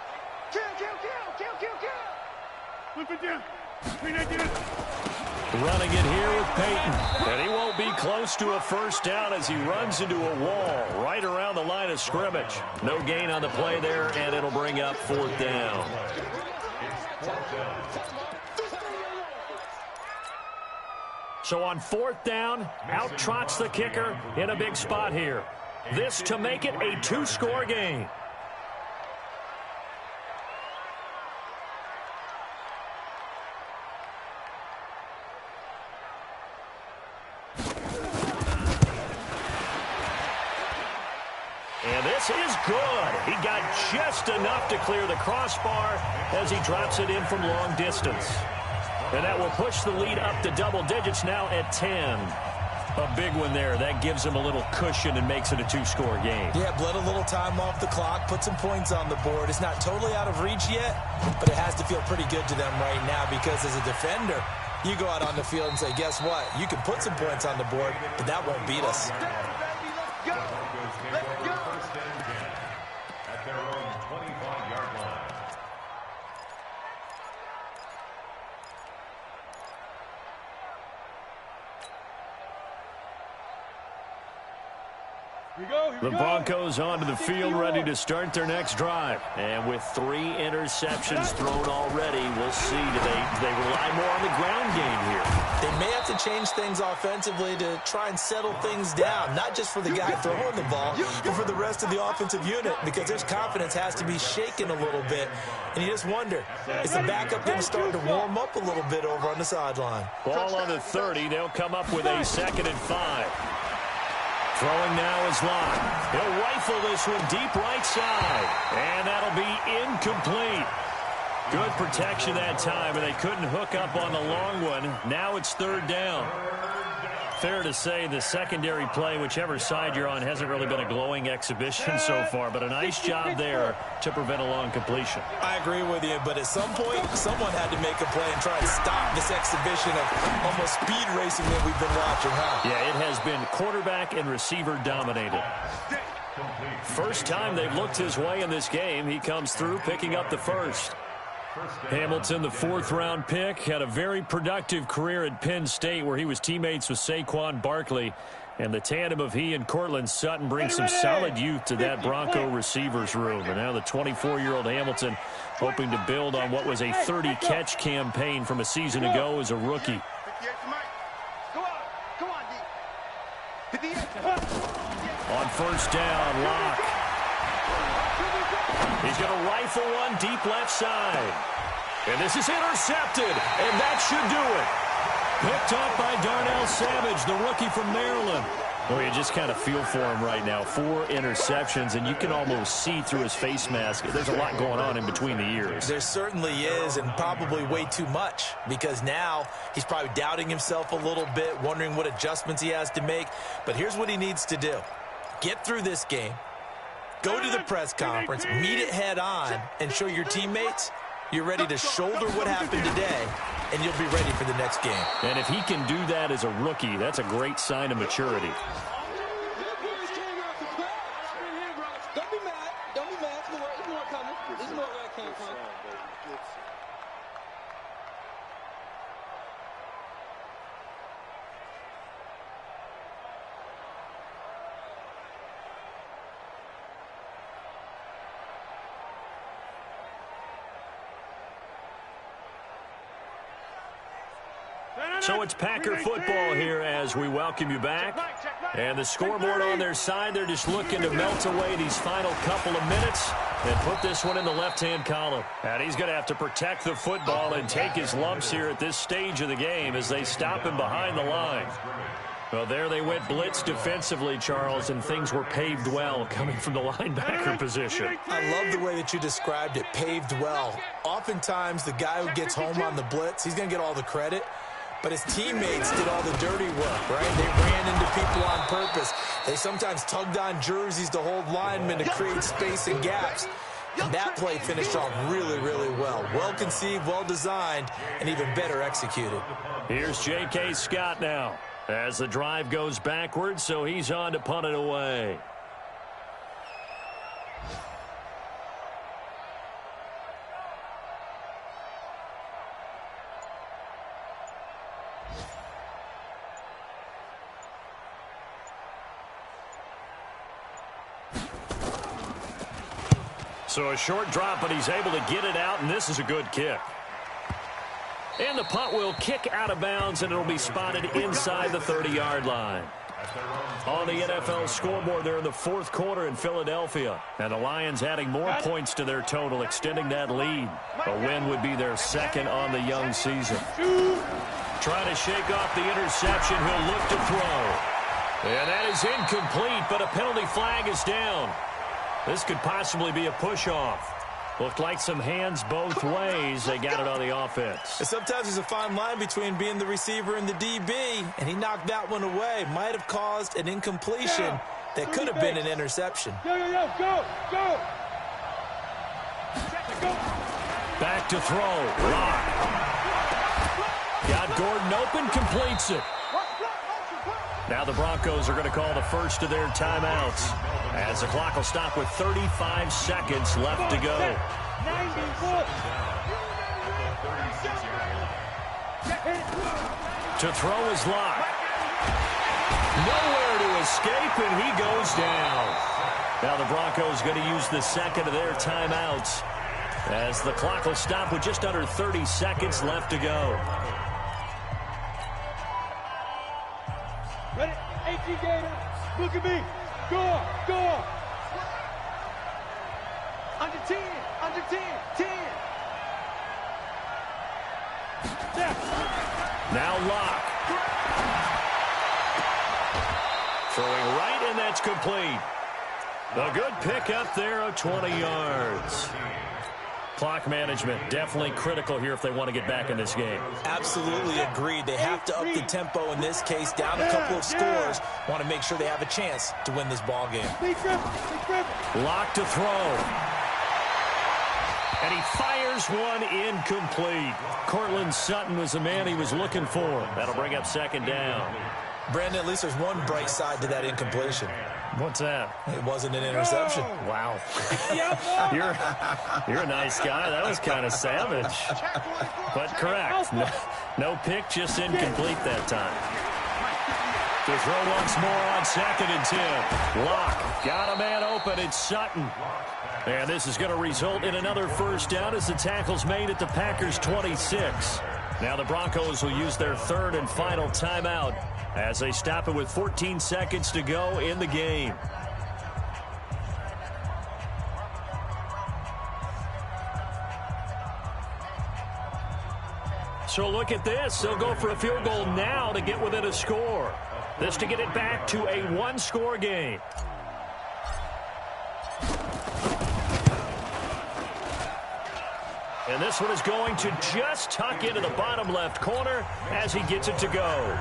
Kill. Flip it down. Bring that down. Running it here with Peyton. And he won't be close to a first down as he runs into a wall right around the line of scrimmage. No gain on the play there, and it'll bring up fourth down. So on fourth down, out trots the kicker in a big spot here. This to make it a two-score game. And this is good. He got just enough to clear the crossbar as he drops it in from long distance. And that will push the lead up to double digits now at 10. A big one there. That gives him a little cushion and makes it a two-score game. Yeah, bled a little time off the clock, put some points on the board. It's not totally out of reach yet, but it has to feel pretty good to them right now because as a defender, you go out on the field and say, guess what? You can put some points on the board, but that won't beat us. Let's go. At their own 25-yard line. The Broncos onto the field ready to start their next drive. And with 3 interceptions thrown already, we'll see. Do they rely more on the ground game here? They may have to change things offensively to try and settle things down, not just for the guy throwing the ball, but for the rest of the offensive unit, because their confidence has to be shaken a little bit. And you just wonder, is the backup going to start to warm up a little bit over on the sideline? Ball on the 30. They'll come up with a 2nd and 5. Throwing now is Locke. He'll rifle this one deep right side. And that'll be incomplete. Good protection that time, and they couldn't hook up on the long one. Now it's 3rd down. Fair to say the secondary play, whichever side you're on, hasn't really been a glowing exhibition so far, but a nice job there to prevent a long completion. I agree with you, but at some point, someone had to make a play and try and stop this exhibition of almost speed racing that we've been watching, huh? Yeah, it has been quarterback and receiver dominated. First time they've looked his way in this game, he comes through picking up the first. Hamilton, the 4th-round pick, had a very productive career at Penn State where he was teammates with Saquon Barkley. And the tandem of he and Cortland Sutton brings some solid youth to that Bronco receivers room. And now the 24-year-old Hamilton hoping to build on what was a 30-catch campaign from a season ago as a rookie. On first down, Locke. He's going to rifle one deep left side. And this is intercepted, and that should do it. Picked up by Darnell Savage, the rookie from Maryland. Well, you just kind of feel for him right now. 4 interceptions, and you can almost see through his face mask. There's a lot going on in between the ears. There certainly is, and probably way too much, because now he's probably doubting himself a little bit, wondering what adjustments he has to make. But here's what he needs to do. Get through this game. Go to the press conference, meet it head on, and show your teammates you're ready to shoulder what happened today, and you'll be ready for the next game. And if he can do that as a rookie, that's a great sign of maturity. Don't be mad. Don't be mad. It's more coming. It's more where it came from. So it's Packer football here as we welcome you back. And the scoreboard on their side, they're just looking to melt away these final couple of minutes and put this one in the left-hand column. And he's going to have to protect the football and take his lumps here at this stage of the game as they stop him behind the line. Well, there they went blitz defensively, Charles, and things were paved well coming from the linebacker position. I love the way that you described it, paved well. Oftentimes, the guy who gets home on the blitz, he's going to get all the credit. but his teammates did all the dirty work, right? They ran into people on purpose. They sometimes tugged on jerseys to hold linemen to create space and gaps. And that play finished off really, really well. Well conceived, well designed, and even better executed. Here's J.K. Scott now as the drive goes backwards, so he's on to punt it away. So a short drop, but he's able to get it out, and this is a good kick. And the punt will kick out of bounds, and it'll be spotted inside the 30-yard line. On the NFL scoreboard, they're in the fourth quarter in Philadelphia. And the Lions adding more points to their total, extending that lead. A win would be their second on the young season. Trying to shake off the interception, he'll look to throw. And that is incomplete, but a penalty flag is down. This could possibly be a push-off. Looked like some hands both ways. They got it on the offense. And sometimes there's a fine line between being the receiver and the DB, and he knocked that one away. Might have caused an incompletion that could have been an interception. Go. Back to throw. Lock. Got Gordon open, completes it. Now the Broncos are going to call the first of their timeouts as the clock will stop with 35 seconds left to go. To throw is Lock. Nowhere to escape, and he goes down. Now the Broncos going to use the second of their timeouts as the clock will stop with just under 30 seconds left to go. Ready? 18 Gator. Look at me. Go. Under 10. 10. Now Lock. Throwing right, and that's complete. A good pickup there of 20 yards. Clock management definitely critical here if they want to get back in this game. Absolutely agreed. They have to up the tempo in this case, down a couple of scores. Want to make sure they have a chance to win this ball game. Lock to throw. And he fires one incomplete. Cortland Sutton was the man he was looking for. That'll bring up second down. Brandon, at least there's one bright side to that incompletion. What's that? It wasn't an interception. Wow. You're a nice guy. That was kind of savage. But correct. No pick, just incomplete that time. To throw once more on 2nd and 10. Lock. Got a man open. It's Sutton. And this is going to result in another first down as the tackle's made at the Packers' 26. Now the Broncos will use their third and final timeout as they stop it with 14 seconds to go in the game. So look at this. They'll go for a field goal now to get within a score. This to get it back to a one-score game. And this one is going to just tuck into the bottom left corner as he gets it to go.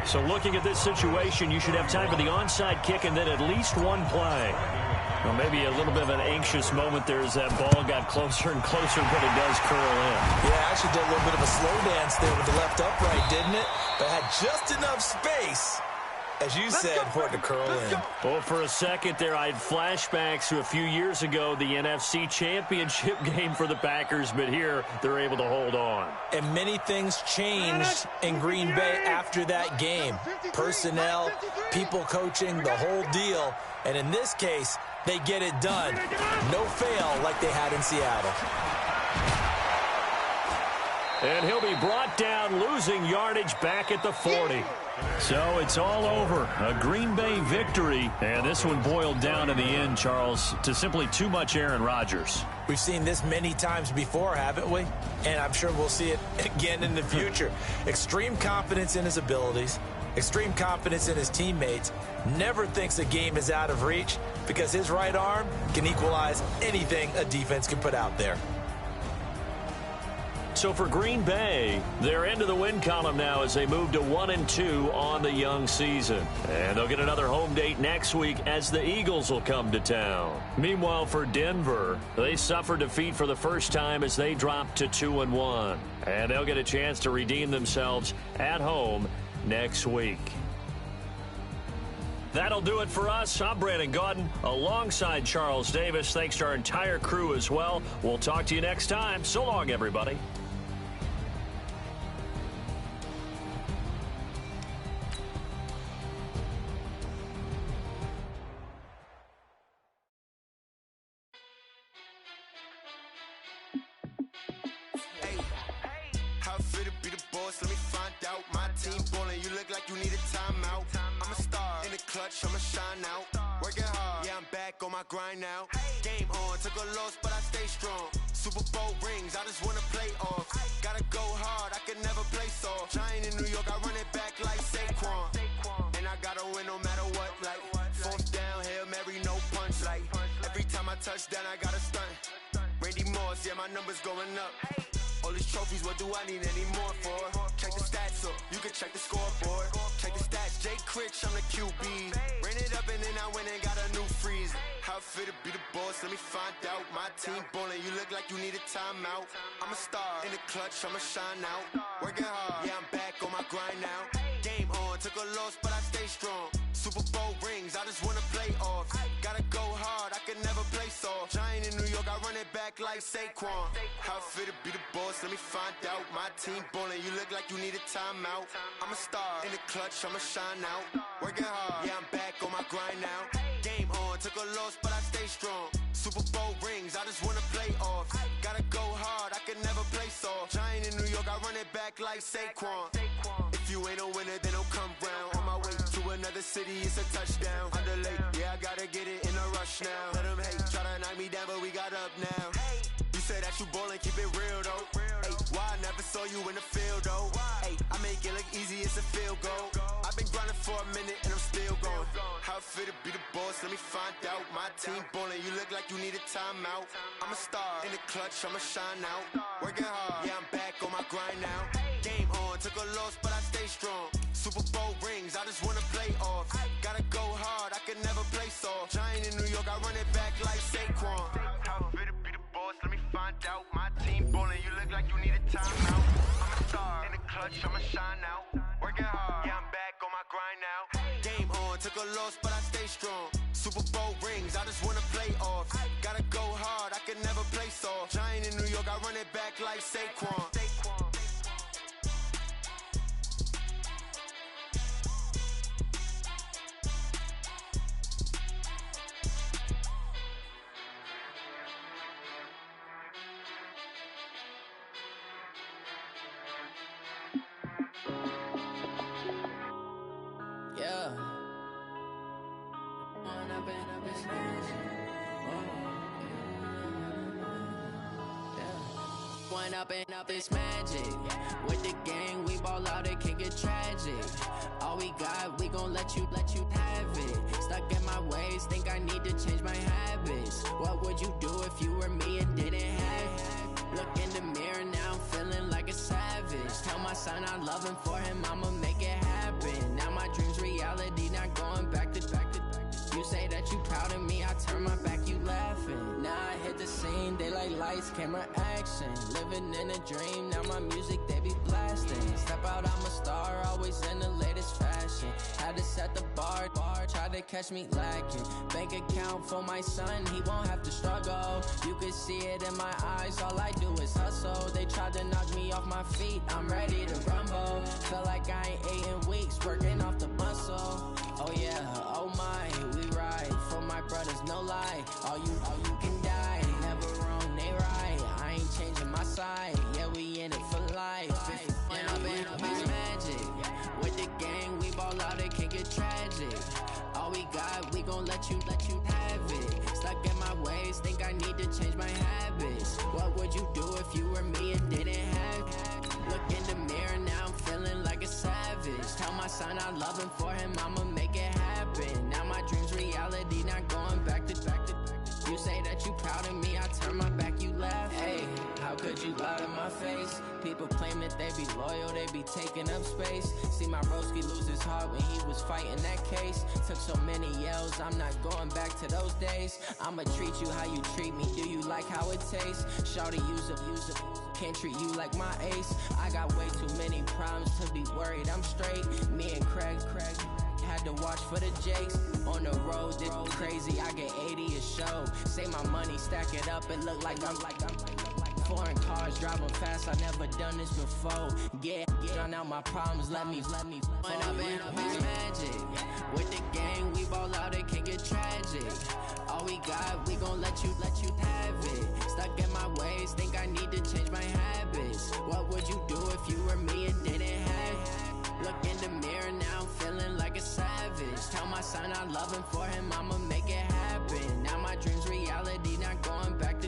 So looking at this situation, you should have time for the onside kick and then at least one play. Well, maybe a little bit of an anxious moment there as that ball got closer and closer, but it does curl in. Yeah, actually did a little bit of a slow dance there with the left upright, didn't it? But had just enough space, as you said, for it to curl in. Well, for a second there, I had flashbacks to a few years ago, the NFC Championship game for the Packers, but here they're able to hold on. And many things changed in Green Bay after that game. Personnel, people coaching, the whole deal. And in this case, they get it done. No fail like they had in Seattle. And he'll be brought down, losing yardage back at the 40. So it's all over. A Green Bay victory. And this one boiled down in the end, Charles, to simply too much Aaron Rodgers. We've seen this many times before, haven't we? And I'm sure we'll see it again in the future. Extreme confidence in his abilities. Extreme confidence in his teammates. Never thinks a game is out of reach because his right arm can equalize anything a defense can put out there. So for Green Bay, they're into the win column now as they move to 1-2 on the young season. And they'll get another home date next week as the Eagles will come to town. Meanwhile, for Denver, they suffered defeat for the first time as they dropped to 2-1. And they'll get a chance to redeem themselves at home next week. That'll do it for us. I'm Brandon Gaudin alongside Charles Davis. Thanks to our entire crew as well. We'll talk to you next time. So long, everybody. I'ma shine out, working hard, yeah, I'm back on my grind now. Game on, took a loss, but I stay strong. Super Bowl rings, I just wanna play off. Gotta go hard, I can never play soft. Giant in New York, I run it back like Saquon. And I gotta win no matter what, like fourth down, Hail Mary, no punch. Like every time I touch down, I gotta stunt. Randy Moss, yeah, my numbers going up. All these trophies, what do I need any more for? Check the stats up, you can check the scoreboard. Check the stats, Jay Critch, I'm the QB. Ran it up and then I went and got a new freeze. How it feel to be the boss, let me find out. My team ballin', you look like you need a timeout. I'm a star, in the clutch, I'ma shine out. Working hard, yeah, I'm back on my grind now. Game on, took a loss, but I stay strong. Super Bowl rings, I just wanna play off. Gotta go hard, I can never play soft. Giant in New York, I run it back like Saquon. How it feel to be the boss, let me find out. My team ballin', you look like you need a timeout. I'm a star, in the clutch, I'ma shine out. Working hard, yeah, I'm back on my grind now. Game on, took a loss, but I stay strong. Super Bowl rings, I just wanna play off. Gotta go hard, I can never play soft. Giant in New York, I run it back like Saquon. If you ain't a winner, then don't come round. On my way to another city, it's a touchdown. Underlay, yeah, I gotta get it in a rush now. Let them hate, try to knock me down, but we got up now. You say that you ballin', keep it real though. Hey, why I never saw you in the field though? Hey, I make it look easy, it's a field goal. I've been grinding for a minute and I'm still going. How it feel to be the boss, let me find out. My team ballin', you look like you need a timeout. I'm a star, in the clutch, I'ma shine out. Working hard, yeah, I'm back on my grind now. Game on, took a loss, but I stay strong. Super Bowl rings, I just wanna play off. Gotta go hard, I can never play soft. Giant in New York, I run it back like Saquon. How it feel to be the boss, let me find out. My team ballin', you look like you need a timeout. I'm a star, in the clutch, I'ma shine out. Working hard, yeah, I'm back on my grind now. Game on, took a loss, but I stay strong. Super Bowl rings, I just wanna play off. Gotta go hard, I can never play soft. Giant in New York, I run it back like Saquon. Up this magic. With the gang, we ball out, it can get tragic. All we got, we gon' let you have it. Stuck in my ways, think I need to change my habits. What would you do if you were me and didn't have it? Look in the mirror, now I'm feeling like a savage. Tell my son I love him, for him I'ma make it happen. Now my dream's reality, not going back to. You say that you proud of me, I turn my back, you laughing. Now I hit the scene, they like lights, camera, action. Living in a dream, now my music, they be blasting. Step out, I'm a star, always in the latest fashion. Had to set the bar, try to catch me lacking. Bank account for my son, he won't have to struggle. You can see it in my eyes, all I do is hustle. They tried to knock me off my feet, I'm ready to rumble. Feel like I ain't ate in weeks, working off the muscle. Oh yeah, oh my, we ride for my brothers, no lie. All you can die, never wrong, they right. I ain't changing my side, yeah, we in it for life. When I've been up is magic. With the gang, we ball out, it can get tragic. All we got, we gon' let you have it. Stuck in my ways, think I need to change my habits. What would you do if you were me and didn't have it? Look in the mirror, now I'm feeling like a savage. Tell my son I love him, for him I'ma make it happen. Now my dream's reality, not going back to. You say that you proud of me, I turn my back, you laugh. Hey, how could you you loud in my face. People claim that they be loyal, they be taking up space. See my broski lose his heart when he was fighting that case. Took so many yells, I'm not going back to those days. I'ma treat you how you treat me, do you like how it tastes? Shawty, use it, can't treat you like my ace. I got way too many problems to be worried, I'm straight. Me and Craig had to watch for the Jakes. On the road, this crazy, I get 80 a show. Say my money, stack it up, it look like I'm foreign cars, driving fast, I never done this before. Get on out my problems, let me When I've been magic. With the gang, we ball out, it can get tragic. All we got, we gon' let you have it. Stuck in my ways, think I need to change my habits. What would you do if you were me and didn't have it? Look in the mirror now, I'm feeling like a savage. Tell my son I love him, for him I'ma make it happen. Now my dream's reality, not going back to.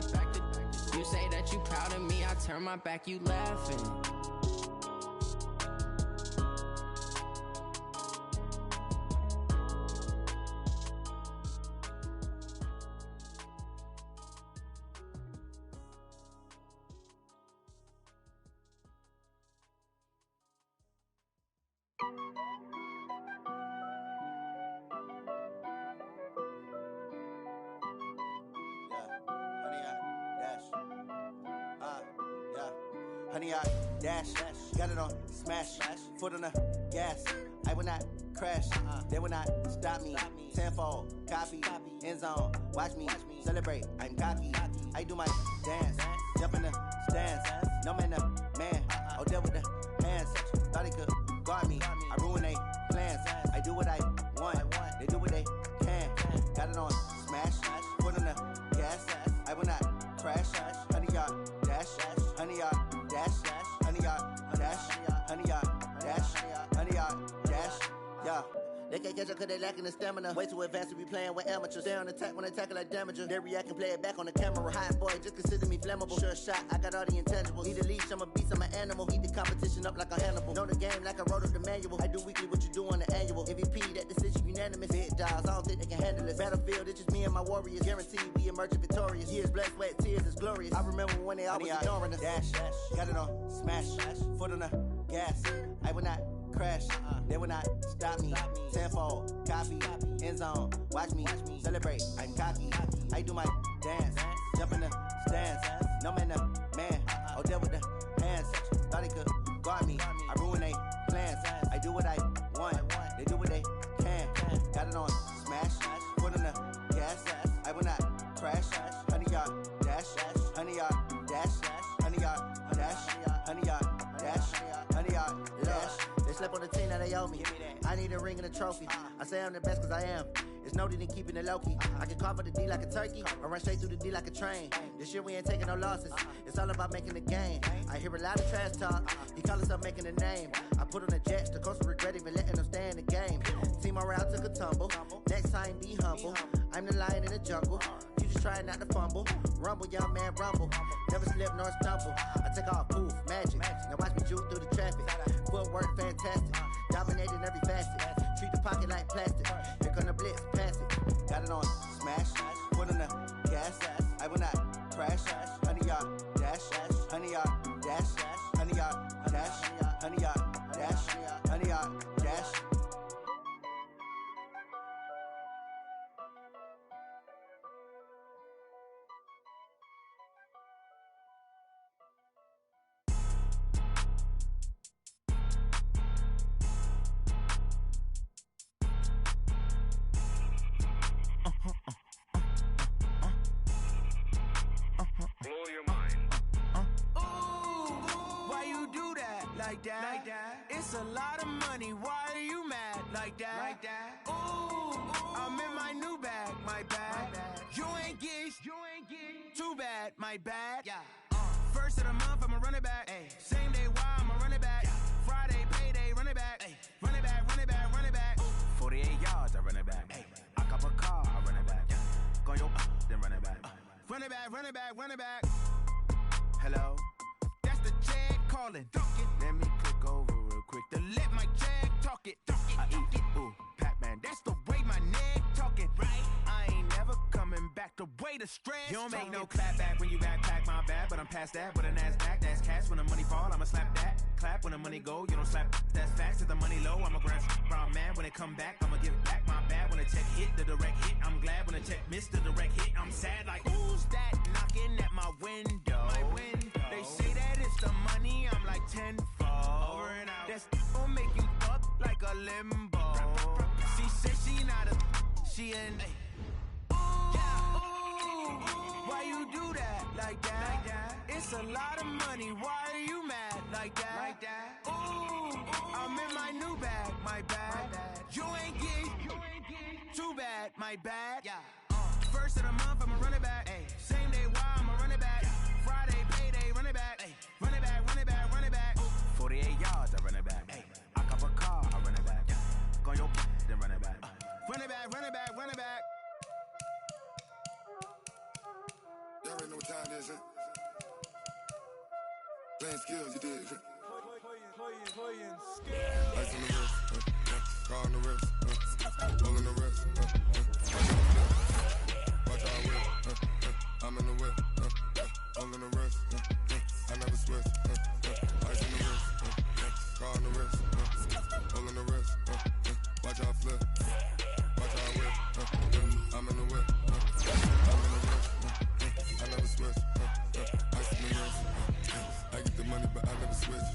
You say that you proud of me, I turn my back, you laughing. Honey, I dash, got it on smash, foot on the gas. I will not crash, they will not stop me. Tenfold, copy, end zone, watch me celebrate. I'm cocky, I do my dance, jump in the stands. No man, the man, oh, deal with the hands. Thought he could guard me, I ruin they plans. I do what I want, they do what they can. Got it on smash, foot on the gas. I will not crash, honey, y'all dash, honey, y'all dash, honey, y'all dash, honey, y'all dash, honey, y'all dash, yeah. They can't catch up cause they lacking the stamina. Way too advanced to be playing with amateurs. Stay on attack when they tackle like damager. They react and play it back on the camera. Hot boy, just consider me flammable. Sure shot, I got all the intangibles. Need a leash, I'm a beast, I'm an animal. Heat the competition up like a Hannibal. Know the game like I wrote up the manual. I do weekly what you do on the annual. MVP, that decision unanimous. Big dogs, I don't think they can handle it. Battlefield, it's just me and my warriors. Guaranteed we emerging victorious. Years, blood, sweat, tears, it's glorious. I remember when they always ignoring us. Dash, got it on smash, foot on the gas. I will not crash, they will not stop me. Tenfold, copy, end zone, watch me celebrate. I'm cocky, I do my dance, jump in the stands. No man, the man, oh, deal with the hands. Thought he could guard me, I ruin they plans. I do what I want, they do what they can. Got it on smash, foot on the gas. I will not crash, honey, y'all dash, honey, y'all dash, honey, y'all dash, honey, y'all dash, honey, y'all dash. They slept on the team, now they owe me. I need a ring and a trophy. I say I'm the best cause I am. It's noted in keeping it low-key. I can carve for the D like a turkey, or run straight through the D like a train. This year we ain't taking no losses. It's all about making the game. I hear a lot of trash talk. He call himself making a name. I put on the jets, the coach regret even letting them stay in the game. Team around took a tumble. Next time be humble. I'm the lion in the jungle. You just trying not to fumble. Rumble, young man, rumble. Never slip nor stumble. I take off, poof, magic. Now watch me juke through the traffic. Footwork fantastic. Dominating every facet. Treat the pocket like plastic. Here come the blitz, pass it. Got it on smash, foot on the gas. I will not crash. Honey, y'all dash, honey, y'all dash, honey, y'all dash, honey, y'all dash, honey, y'all dash. Like that. It's a lot of money. Why are you mad like that? Ooh, I'm in my new bag, my bad. You ain't get too bad, my bad. Yeah. First of the month, I'ma run it back. Ay. Same day, why I'ma run it back. Yeah. Friday, payday, run it back. Ay. Run it back, run it back, run it back. 48 yards, I run it back. Ay. I cop a car, I run it back. Yeah. Go yo, then run it back. Run it back, run it back, run it back. Hello? That's the check calling. Let me click over real quick to let my check talk it. I eat it, ooh, Pac-Man. That's the way my neck talking. Right? I ain't never coming back the way the stress. You don't make no clap back when you backpack my bad, but I'm past that with a NASDAQ. fast. When the money fall, I'ma slap that. Clap when the money go, you don't slap. That's facts. If the money low, I'ma grab. Brown man, when it come back, I'ma give back. My bad when the check hit, the direct hit. I'm glad when the check missed the direct hit. I'm sad like, who's that knocking at my window? They say that it's the money, I'm like tenfold. Over and out. That's gon' make you up like a limbo. She said she not a, she an. Why you do that like that? It's a lot of money. Why are you mad like that? Ooh, I'm in my new bag, my bad. You ain't get too bad, my bad. First of the month, I'ma run it back. Same day, why I'ma run it back. Friday, payday, run it back. Run it back, run it back, run it back. 48 yards, I run it back. I cover a car, I run it back. Go your then run it back. Run it back, run it back, run it back. Y'all already know what time it is, huh? Playing skills, you did. Playing Ice on the wrist, car on the wrist, all on the wrist, watch how I whip, I'm in the whip, all on the wrist, I never switch, ice on the wrist, car on the wrist, all on the wrist, watch how I flip, watch how I whip, I'm in the whip, I'm in the whip, I never switch, ice on the wrist, I get the money but I never switch.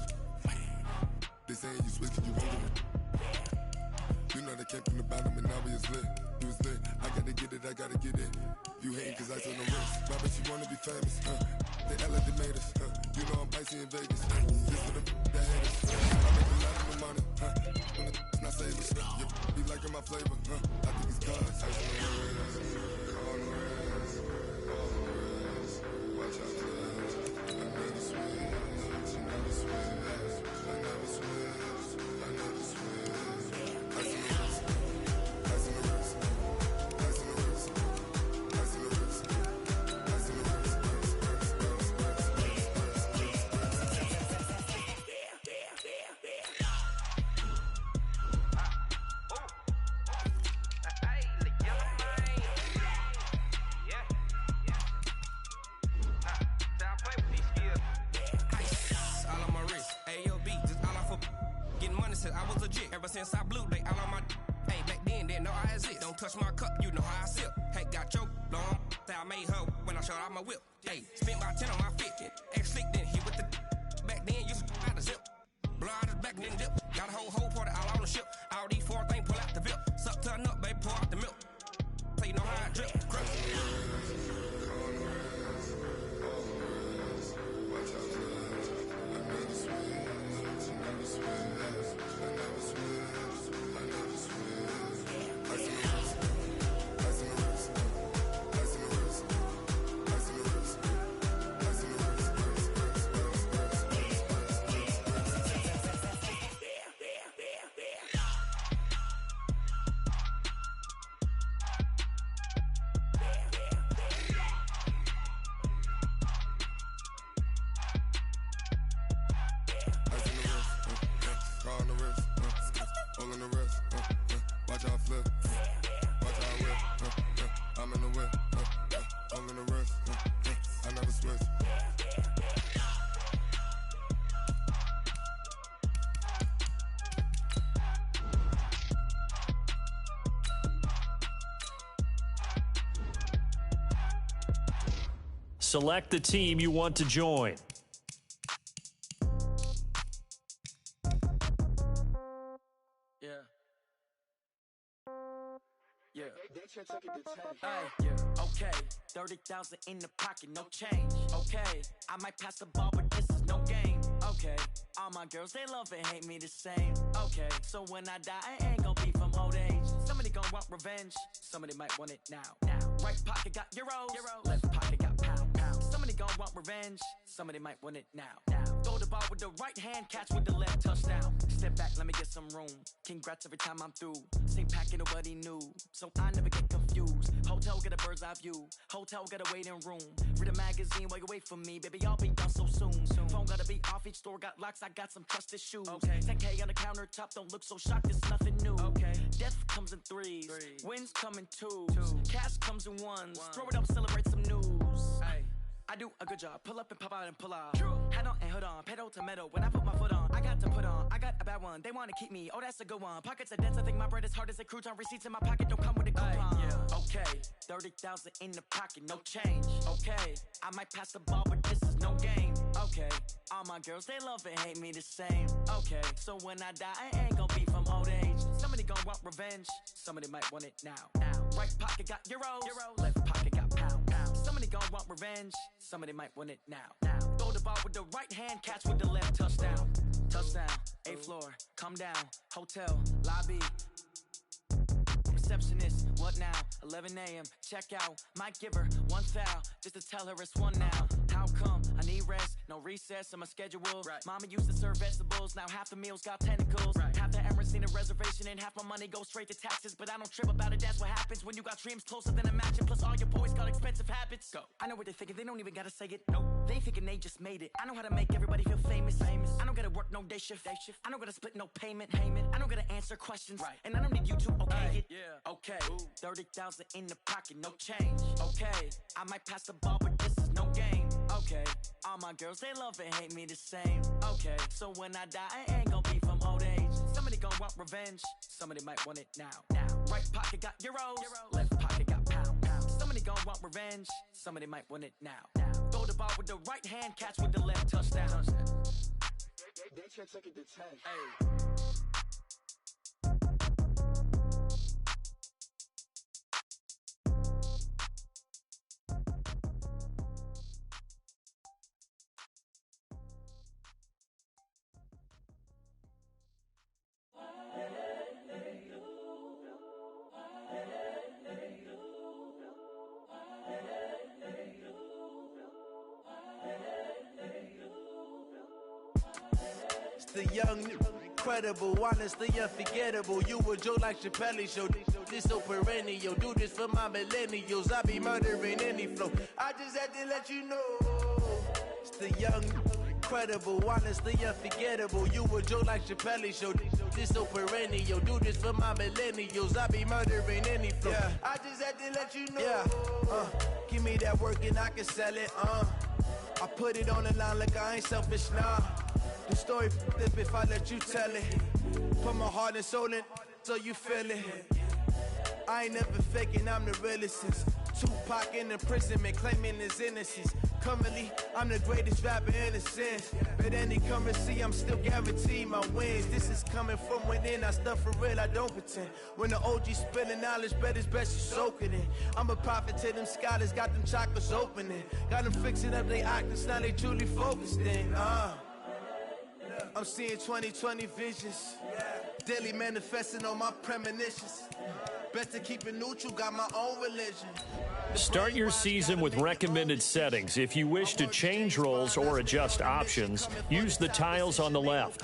They saying you switching, you won't get it. You know they came from the bottom and now we is lit. You was lit, I gotta get it, I gotta get it. You hating cause ice on the wrist. Why bet you wanna be famous, They LA, they made us, You know I'm icy in Vegas, This for the that haters, I make a lot of the money, When it's not savers, You be liking my flavor, I think it's God's. Ice on the wrist, on the wrist, on the wrist. Watch out, cuz I never switch, I never switch. I never switch, I never switch. Ice on the wrist, ice on the wrist, ice on the wrist, ice on the wrist, ice on the wrist, I was legit. Ever since I blew, they all on my. Hey, back then, didn't know I exist. Don't touch my cup, you know how I sip. Hey, got choked, long. Say I made her when I showed out my whip. Hey, spent about 10 on my 50. Ex-slick, then hit with the. Back then, used to out the zip. Blow out his back, then dip. Got a whole party all on the ship. All these 4 things pull out the VIP. Suck to a nut, baby, pour out the milk. So you know how I drip. Crush. Select the team you want to join. Okay, 30,000 in the pocket, no change. Okay, I might pass the ball, but this is no game. Okay, all my girls, they love and hate me the same. Okay, so when I die, I ain't gonna be from old age. Somebody gonna want revenge, somebody might want it now. Right pocket got euros, left pocket got pounds. Somebody gonna want revenge, somebody might want it now. Throw the ball with the right hand, catch with the left, touchdown. Step back, let me get some room. Congrats every time I'm through. Same packet, nobody knew, so I never get confused. Hotel get a bird's eye view. Hotel got a waiting room. Read a magazine while you wait for me, baby. I'll be done so soon. Phone gotta be off. Each store got locks. I got some trusted shoes. 10K on the countertop. Don't look so shocked. It's nothing new. Death comes in threes. Wins come in twos. Cash comes in ones. Throw it up, celebrate some news. I I do a good job. Pull up and pop out and pull out. Head on and hood on, pedal to metal. When I put my foot on, I got to put on. I got a bad one. They want to keep me. Oh, that's a good one. Pockets are dense. I think my bread is hard as a crouton. Receipts in my pocket don't come with a coupon. Yeah. Okay, 30,000 in the pocket, no change. Okay, I might pass the ball, but this is no game. Okay, all my girls, they love and hate me the same. Okay, so when I die, I ain't gonna be from old age. Somebody gon' want revenge. Somebody might want it now. Right pocket got euros. Left pocket got pound. Somebody gon' want revenge. Somebody might want it now. Throw the ball with the right hand, catch with the left. Touchdown. Touchdown. 8th floor. Come down. Hotel. Lobby. Receptionist, what now? 11 a.m. Check out. Might give her one foul just to tell her it's one now. How come? I need rest, no recess in my schedule. Right. Mama used to serve vegetables, now half the meals got tentacles. Right. Half the Emirates need a reservation and half my money goes straight to taxes. But I don't trip about it, that's what happens when you got dreams closer than a matching. Plus all your boys got expensive habits. Go. I know what they're thinking, they don't even gotta say it. Nope. They thinking they just made it. I know how to make everybody feel famous. I don't gotta work no day shift. I don't gotta split no payment. I don't gotta answer questions. Right. And I don't need you to okay it. Yeah. Okay. 30,000 in the pocket, no change. Okay, I might pass the ball, but this is no game. Okay, all my girls, they love and hate me the same. Okay, so when I die, I ain't gonna be from old age. Somebody gon' want revenge. Somebody might want it now. Right pocket got euros. Left pocket got pound. Somebody gon' want revenge. Somebody might want it now. Throw the ball with the right hand, catch with the left. Touchdown. They check it to 10. Hey. The young, incredible, honestly unforgettable. You a joke like Chappelle show. This so perennial. Do this for my millennials. I be murdering any flow. I just had to let you know. It's the young, incredible, honestly unforgettable. You a joke like Chappelle show. This so perennial. Do this for my millennials. I be murdering any flow. Yeah. I just had to let you know. Yeah. Give me that work and I can sell it. I put it on the line like I ain't selfish, nah. The story flip if I let you tell it. Put my heart and soul in so you feel it. I ain't never faking, I'm the realest since Tupac in imprisonment, claiming his innocence. Currently, I'm the greatest rapper in a sense. But any currency, I'm still guaranteed my wins. This is coming from within, I stuff for real, I don't pretend. When the OG spilling knowledge, bet it's best you soak it in. I'm a prophet to them scholars, got them chakras opening. Got them fixing up their octaves, now they truly focused in. I'm seeing 2020 visions. Daily manifesting on my premonitions. Best to keep it neutral, got my own religion. Start your season with recommended settings. If you wish to change roles or adjust options, use the tiles on the left.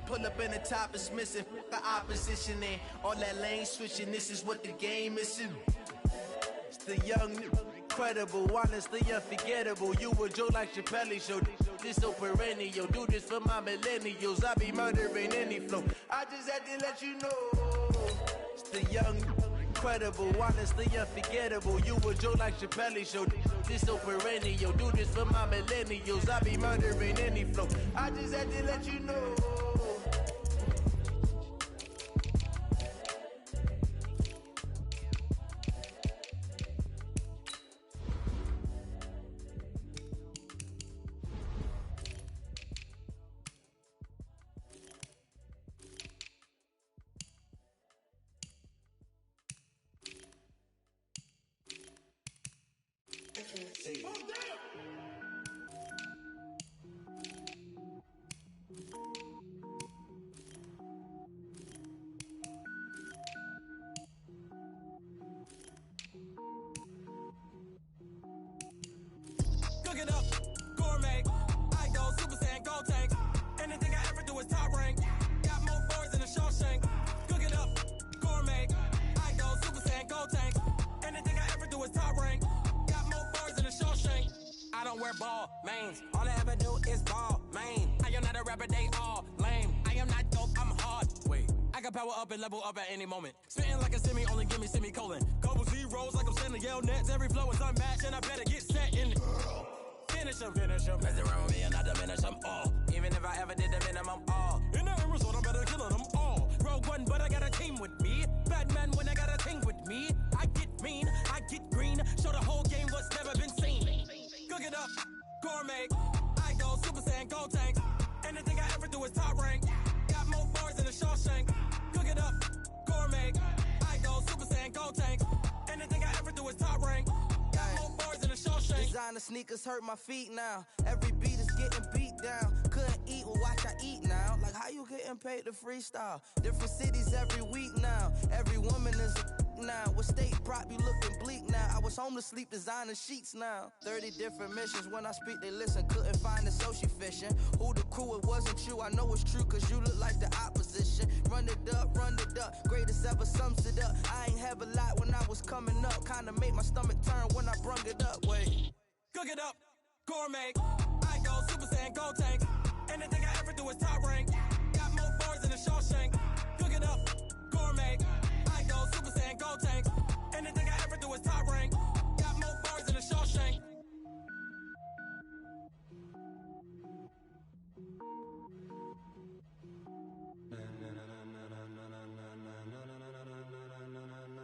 Pull up in the top is missing, the opposition in. All that lane switching, this is what the game is. It's the young, incredible, honestly unforgettable. You a joke like Chappelle show. This so perennial. Do this for my millennials. I be murdering any flow. I just had to let you know. It's the young, incredible, honestly unforgettable. You a joke like Chappelle show. This so perennial. Do this for my millennials. I be murdering any flow. I just had to let you know. Cook it up, gourmet. I go Super Saiyan, gold tank. Anything I ever do is top rank. Got more boys than a Shawshank. Cook it up, gourmet. I go Super Saiyan, gold tank. Anything I ever do is top rank. Got more boys than a Shawshank. I don't wear ball mains. All I ever do is ball main. I am not a rapper, they all lame. I am not dope, I'm hard. Wait, I can power up and level up at any moment. Spitting like a semi, only give me semicolon. Couple zero rolls like I'm sending yell nets. Every flow is unmatched, and I better get set in. Finish them. Mess around with me and I diminish them all. Even if I ever did the minimum, all. In the end result, I'm better killing them all. Rogue One, but I got a team with me. Batman when I got a team with me. I get mean, I get green. Show the whole game what's never been seen. Cook it up, gourmet. I go Super Saiyan, gold tank. Anything I ever do is top rank. Got more bars than a Shawshank. Cook it up, gourmet. I go Super Saiyan, gold tank. Anything I ever do is top rank. Got more bars than a Shawshank. Designer sneakers hurt my feet now. Every beat is getting beat down. Couldn't eat, well watch I eat now. Like how you getting paid to freestyle? Different cities every week now. Every woman is a now. With state prop, you looking bleak now. I was home to sleep, designer sheets now. 30 different missions. When I speak, they listen. Couldn't find it, so she fishing. Who the crew? It wasn't you. I know it's true, cause you look like the opposition. Run it up. Greatest ever sums it up. I ain't have a lot when I was coming up. Kinda made my stomach turn when I brung it up. Wait. Cook it up, gourmet. I go Super Saiyan, gold tank. Anything I ever do is top rank. Got more bars than a Shawshank. Cook it up, gourmet. I go Super Saiyan, gold tank. Anything I ever do is top rank. Got more bars than a Shawshank.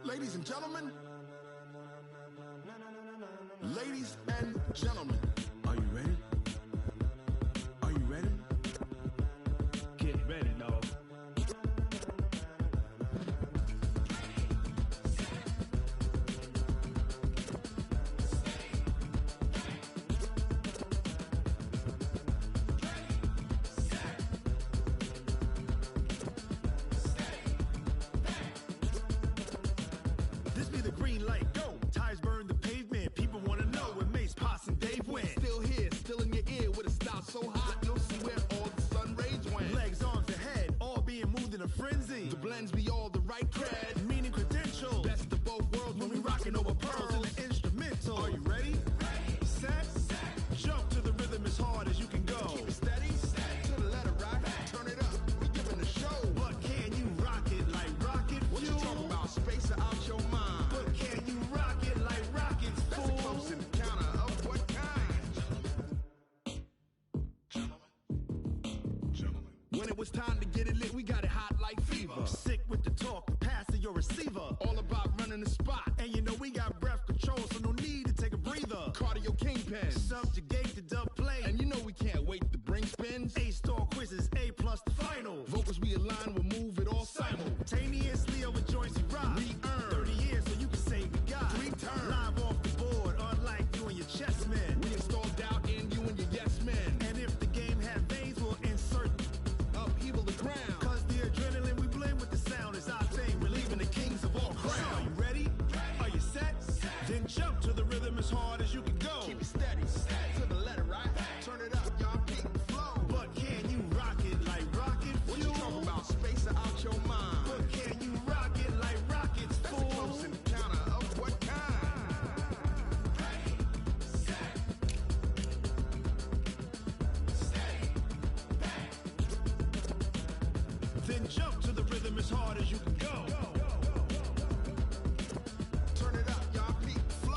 Ladies and gentlemen, are you ready? Are you ready? Get ready, dog. This be the green light, go. Tires burn the pavement. People want to know where Mace, Potts, and Dave went. Still here, still in your ear with a style so hot, you'll see where all the sun rays went. Legs, arms, and head, all being moved in a frenzy. The blends be all the right cred, meaning credentials. Best of both worlds when we rockin' over pearls in the instrumental. Are you ready? Set, jump to the rhythm as hard as you can go. Keep it steady, to the letter right, turn it up, we giving the show. But can you rock it like rocket fuel? What you talking about, space or out your mind? But can you rock it like rockets, fool? That's a close encounter of what kind? Gentlemen. When it was time to get it lit, we got it hot like fever. Sick with the talk, the pass to your receiver. All about running the spot. And you know we got breath control, so no need to take a breather. Cardio kingpin, subjugate the dub play. And you know we can't wait to bring spins. A-star quizzes, A+ the final. Vocals we align, we'll move it all simultaneously over joints we rock. We earn 30 years so you can say we got 3 turns. Live off the board, unlike you and your chess men. We install doubt in you and your yes men. And if the game had veins, we'll insert upheaval the ground. Cause the adrenaline we blend with the sound is our thing. We're leaving the kings of all crowns. So are you ready? Are you set? Then jump to the rhythm as hard as you can go. Keep it steady, to the letter right. Turn it up, y'all peak the flow. But can you rock it like rocket fuel? What you talking about, space or out your mind? But can you rock it like rockets, fool? That's a close encounter of what kind? Then jump to the rhythm as hard as you can go. Turn it up, y'all peak the flow.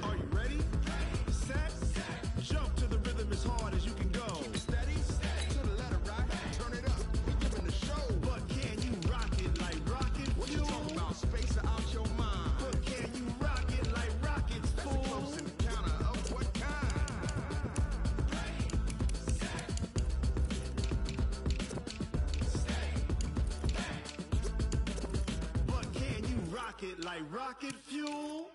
Are you ready? Set, jump to the rhythm as hard as you can go. Keep it steady, to the letter right. Turn it up, we giving the show. But can you rock it like rocket fuel? What you talking about, space or out your mind? But can you rock it like rockets, fool? That's a close encounter of what kind? But can you rock it like rocket fuel?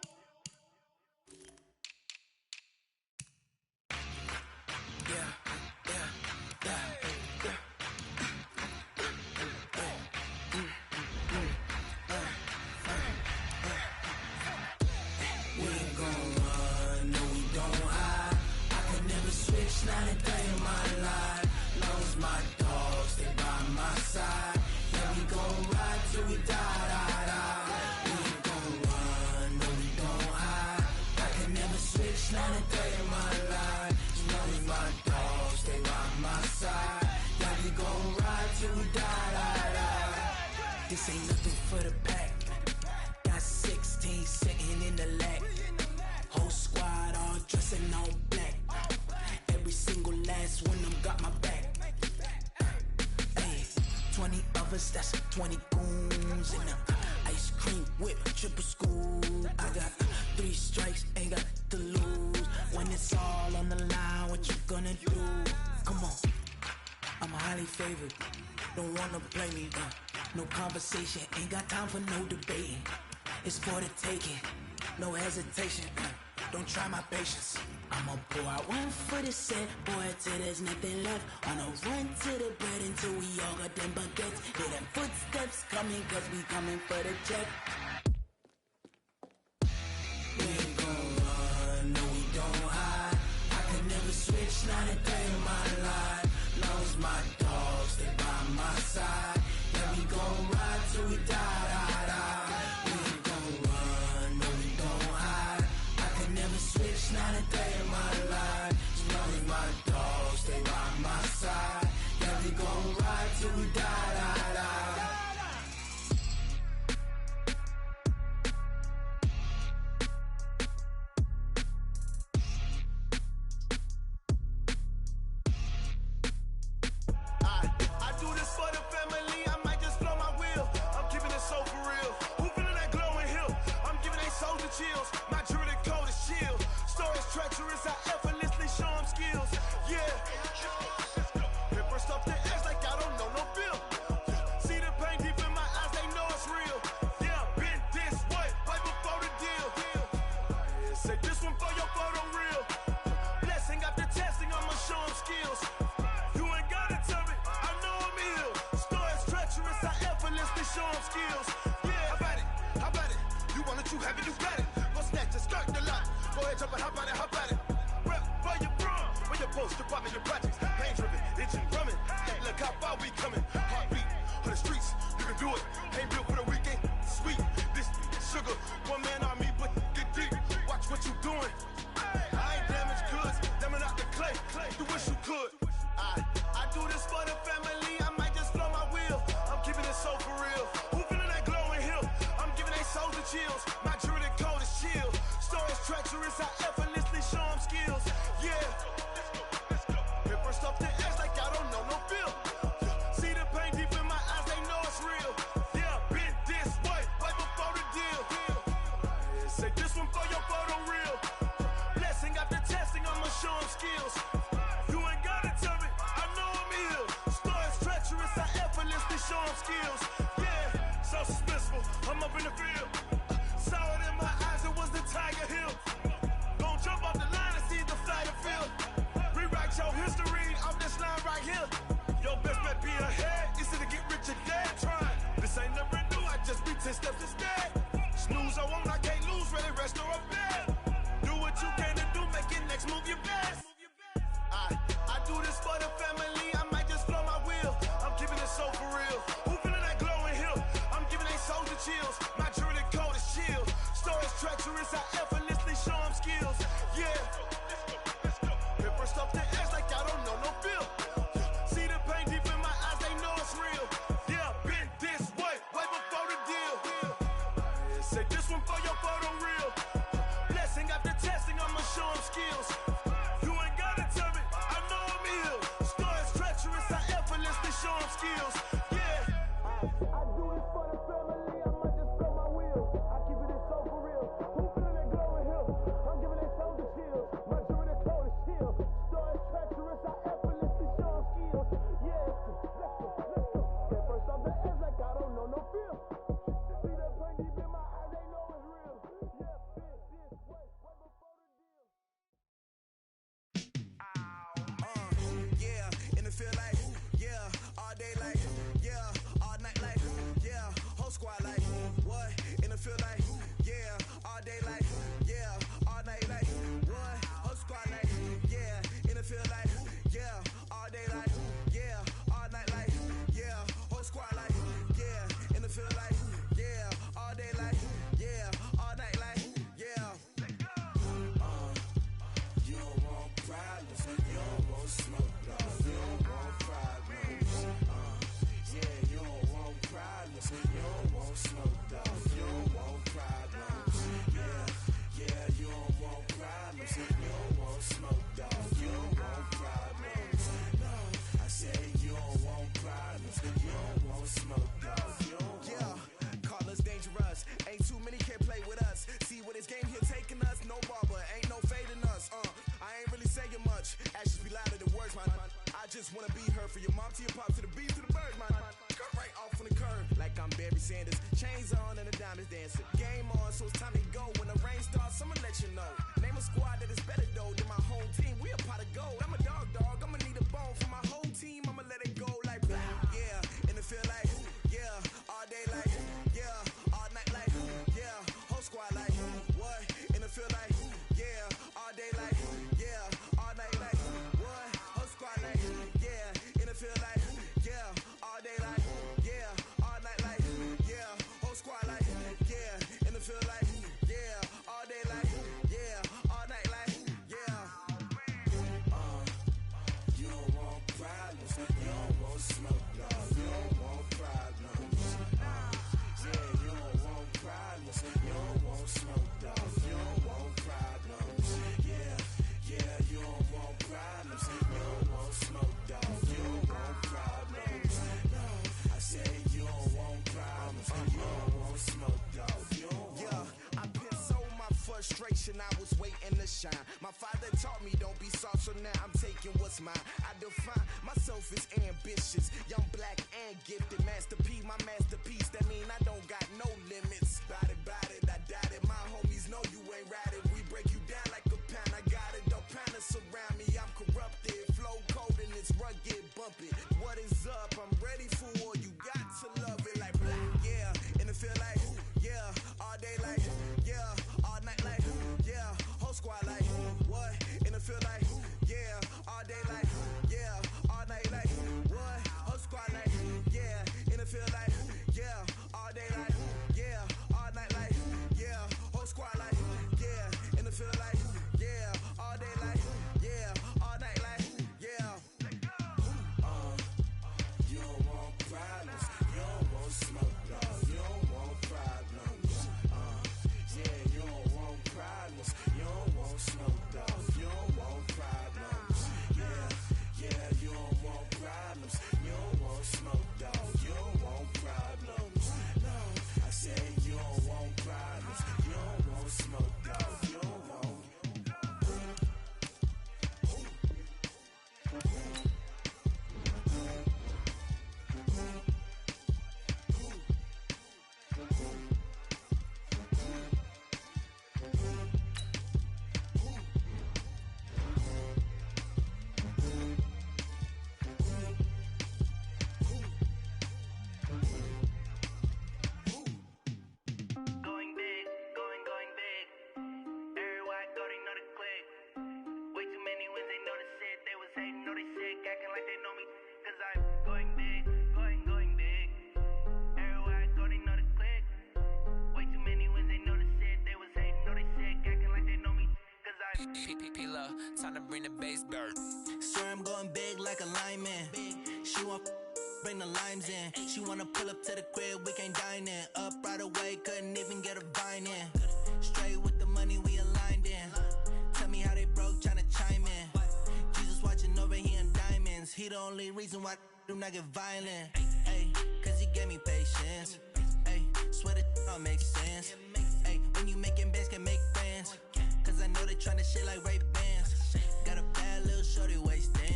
We ain't gon' run, no we don't hide. I could never switch, not a day in my life. Long as my dogs, they by my side. Yeah, we gon' ride. This ain't nothing for the pack. Got 16 sitting in the lag. Whole squad all dressing all black. Every single last one of them got my back. Hey, 20 of us, that's 20 goons in the ice cream whip, triple school. I got 3 strikes, ain't got to lose. When it's all on the line, what you gonna do? Come on, I'm highly favored. Don't wanna play me, no conversation. Ain't got time for no debating. It's for the taking, no hesitation. Don't try my patience. I'ma pour out one for the set, boy, till there's nothing left. On a run to the bed until we all got them baguettes. Hear them footsteps coming, cause we coming for the check. We ain't gon' run, no we don't hide. I could never switch, not a day in my life. Long as my dogs, they by my side. Yeah, we gon' ride till we die, die, die. We ain't gon' run, no we don't hide. I could never switch, not a day in my life. As long as my dogs, they by my side. Yeah, we gon' ride till we die, die, die. I do this for the family, I might just blow my wheel. I'm keeping it so for real. Who feeling that glowing hill? I'm giving they soldier chills. My jewelry coat is chill. Stories treacherous, I effortlessly show them skills. Yeah. Paper stuff the edge like I don't know no bill. See the pain deep in my eyes, they know it's real. Yeah, been this way, right before the deal. Say this one for your photo real. Blessing after testing, I'ma show them skills. You ain't gotta tell me, I know I'm ill. Stories treacherous, I effortlessly show them skills. Yeah, how about it? How about it? You want it, you have it, you got it. Go snatch it, skirt the lot. Go ahead, jump it, how about it, how about it? Rep where you from, where your post, department, your projects. Pain driven, itching, drumming. Hey, look how far we coming. Heartbeat on the streets, you can do it. Ain't built for the weekend, sweet. This sugar, one man army, but get deep. Watch what you doing. I ain't damaged goods, damning out the clay. You wish you could. I do this for the family, I might just blow my wheel. I'm keeping it so for real. Who feeling that glowing hill? I'm giving they soldier chills. My jewelry coat is chill. Stories treacherous, I effortlessly show them skills. Yeah. Paper stuff the edge like I don't know no bill. See the pain deep in my eyes, they know it's real. Yeah, been this way, right before the deal. Say this one for your photo real. Blessing after testing, I'ma show them skills. You ain't gotta tell me, I know I'm ill. Stories treacherous, I effortlessly show them skills. Yeah, so suspenseful, I'm up in the field. Saw it in my eyes, it was the Tiger Hill. Don't jump off the line and see the flight of field. Rewrite your history off this line right here. Your best bet be ahead, easy to get rich or dead. Trying, this ain't never new, I just be 10 steps instead. Snooze I won't, I can't lose, ready, rest or a bed. Do what you can to do, make it next move your best. I do this for the family, I might just blow my wheel. I'm keeping it so for real. Who feeling that glowing hill? I'm giving they soldier chills. My jewelry coat is chill. Stories treacherous, I effortlessly show them skills. Yeah. Paper stuff the edge like I don't know no bill. See the pain deep in my eyes, they know it's real. Yeah, been this way, way before the deal. diamonds dancing. Game on, so it's time to go. When the rain starts, I'ma let you know. Name a squad that is better though than my home team. We a pot of gold. I'm a dog. I'ma need a bone for my whole team. I'ma let it go like blah. Yeah, and it feel like yeah, all day like yeah, all night like yeah, whole squad like what? And it feel like yeah, all day like yeah, all night like what? Whole squad like yeah, and it feel like yeah, all day like yeah, all night like yeah, whole squad like yeah, and it feel like yeah, all day like yeah, all night like yeah. You don't want problems, you don't want smoke, dog. You don't want problems. Yeah, you don't want problems, you don't want smoke, dog. You don't want problems. Yeah, you don't want problems, you don't want smoke, dog. You don't want problems. No, I said you don't want problems, you don't want smoke, dog. You don't want. Yeah, I put so my frustration, I was waiting to shine. My father taught me don't be soft, so now I'm taking what's mine. I define myself as ambitious, young, black, and gifted. Master P, my masterpiece. That mean I don't got no limits. Bout it, I doubt it. My homies know you ain't ride it. We break you down like a pound. I got it, don't pound to surround me. I'm corrupted, flow cold and it's rugged, bumpy. What is up? I'm ready for war. You got to love it like blah. Yeah, and it feel like yeah, all day like yeah, all night like yeah, whole squad like what? And it feel like yeah, all day like yeah, all night like what? Whole squad like yeah, and it feel like yeah, all day like yeah, all night like yeah, whole squad like yeah, and it feel like yeah, all day like yeah, all night like yeah. You don't want problems, you don't want smoke, dog. You don't want problems. Yeah, you don't want problems, you don't want smoke, dog. You don't want problems. Yeah, you don't want problems, you don't want smoke, dog. You don't want problems. No, I said you don't want problems, you don't want smoke, dog. You don't want. Going big, going big. Everywhere I go, they know the click. Way too many wins, they know the shit. They was hating, know they sick, acting like they know me. Cause I'm going big, going big. Everywhere I go, they know the click. Way too many wins, they know the shit. They was hating, know they sick, acting like they know me. Cause I'm P-P-P-Love, time to bring the bass dirt. Swear I'm going big like a lineman. She want bring the limes in. She wanna pull up to the crib, we can't dine in. Up right away, couldn't even get a vine in. Straight with the money we aligned in. Tell me how they broke, tryna chime in. Jesus watching over here in diamonds. He the only reason why do not get violent. Ay, cause he gave me patience. Ay, swear that all makes sense. Ay, when you making bands, can make friends. Cause I know they tryna shit like Ray Bans. Got a bad little shorty wasting.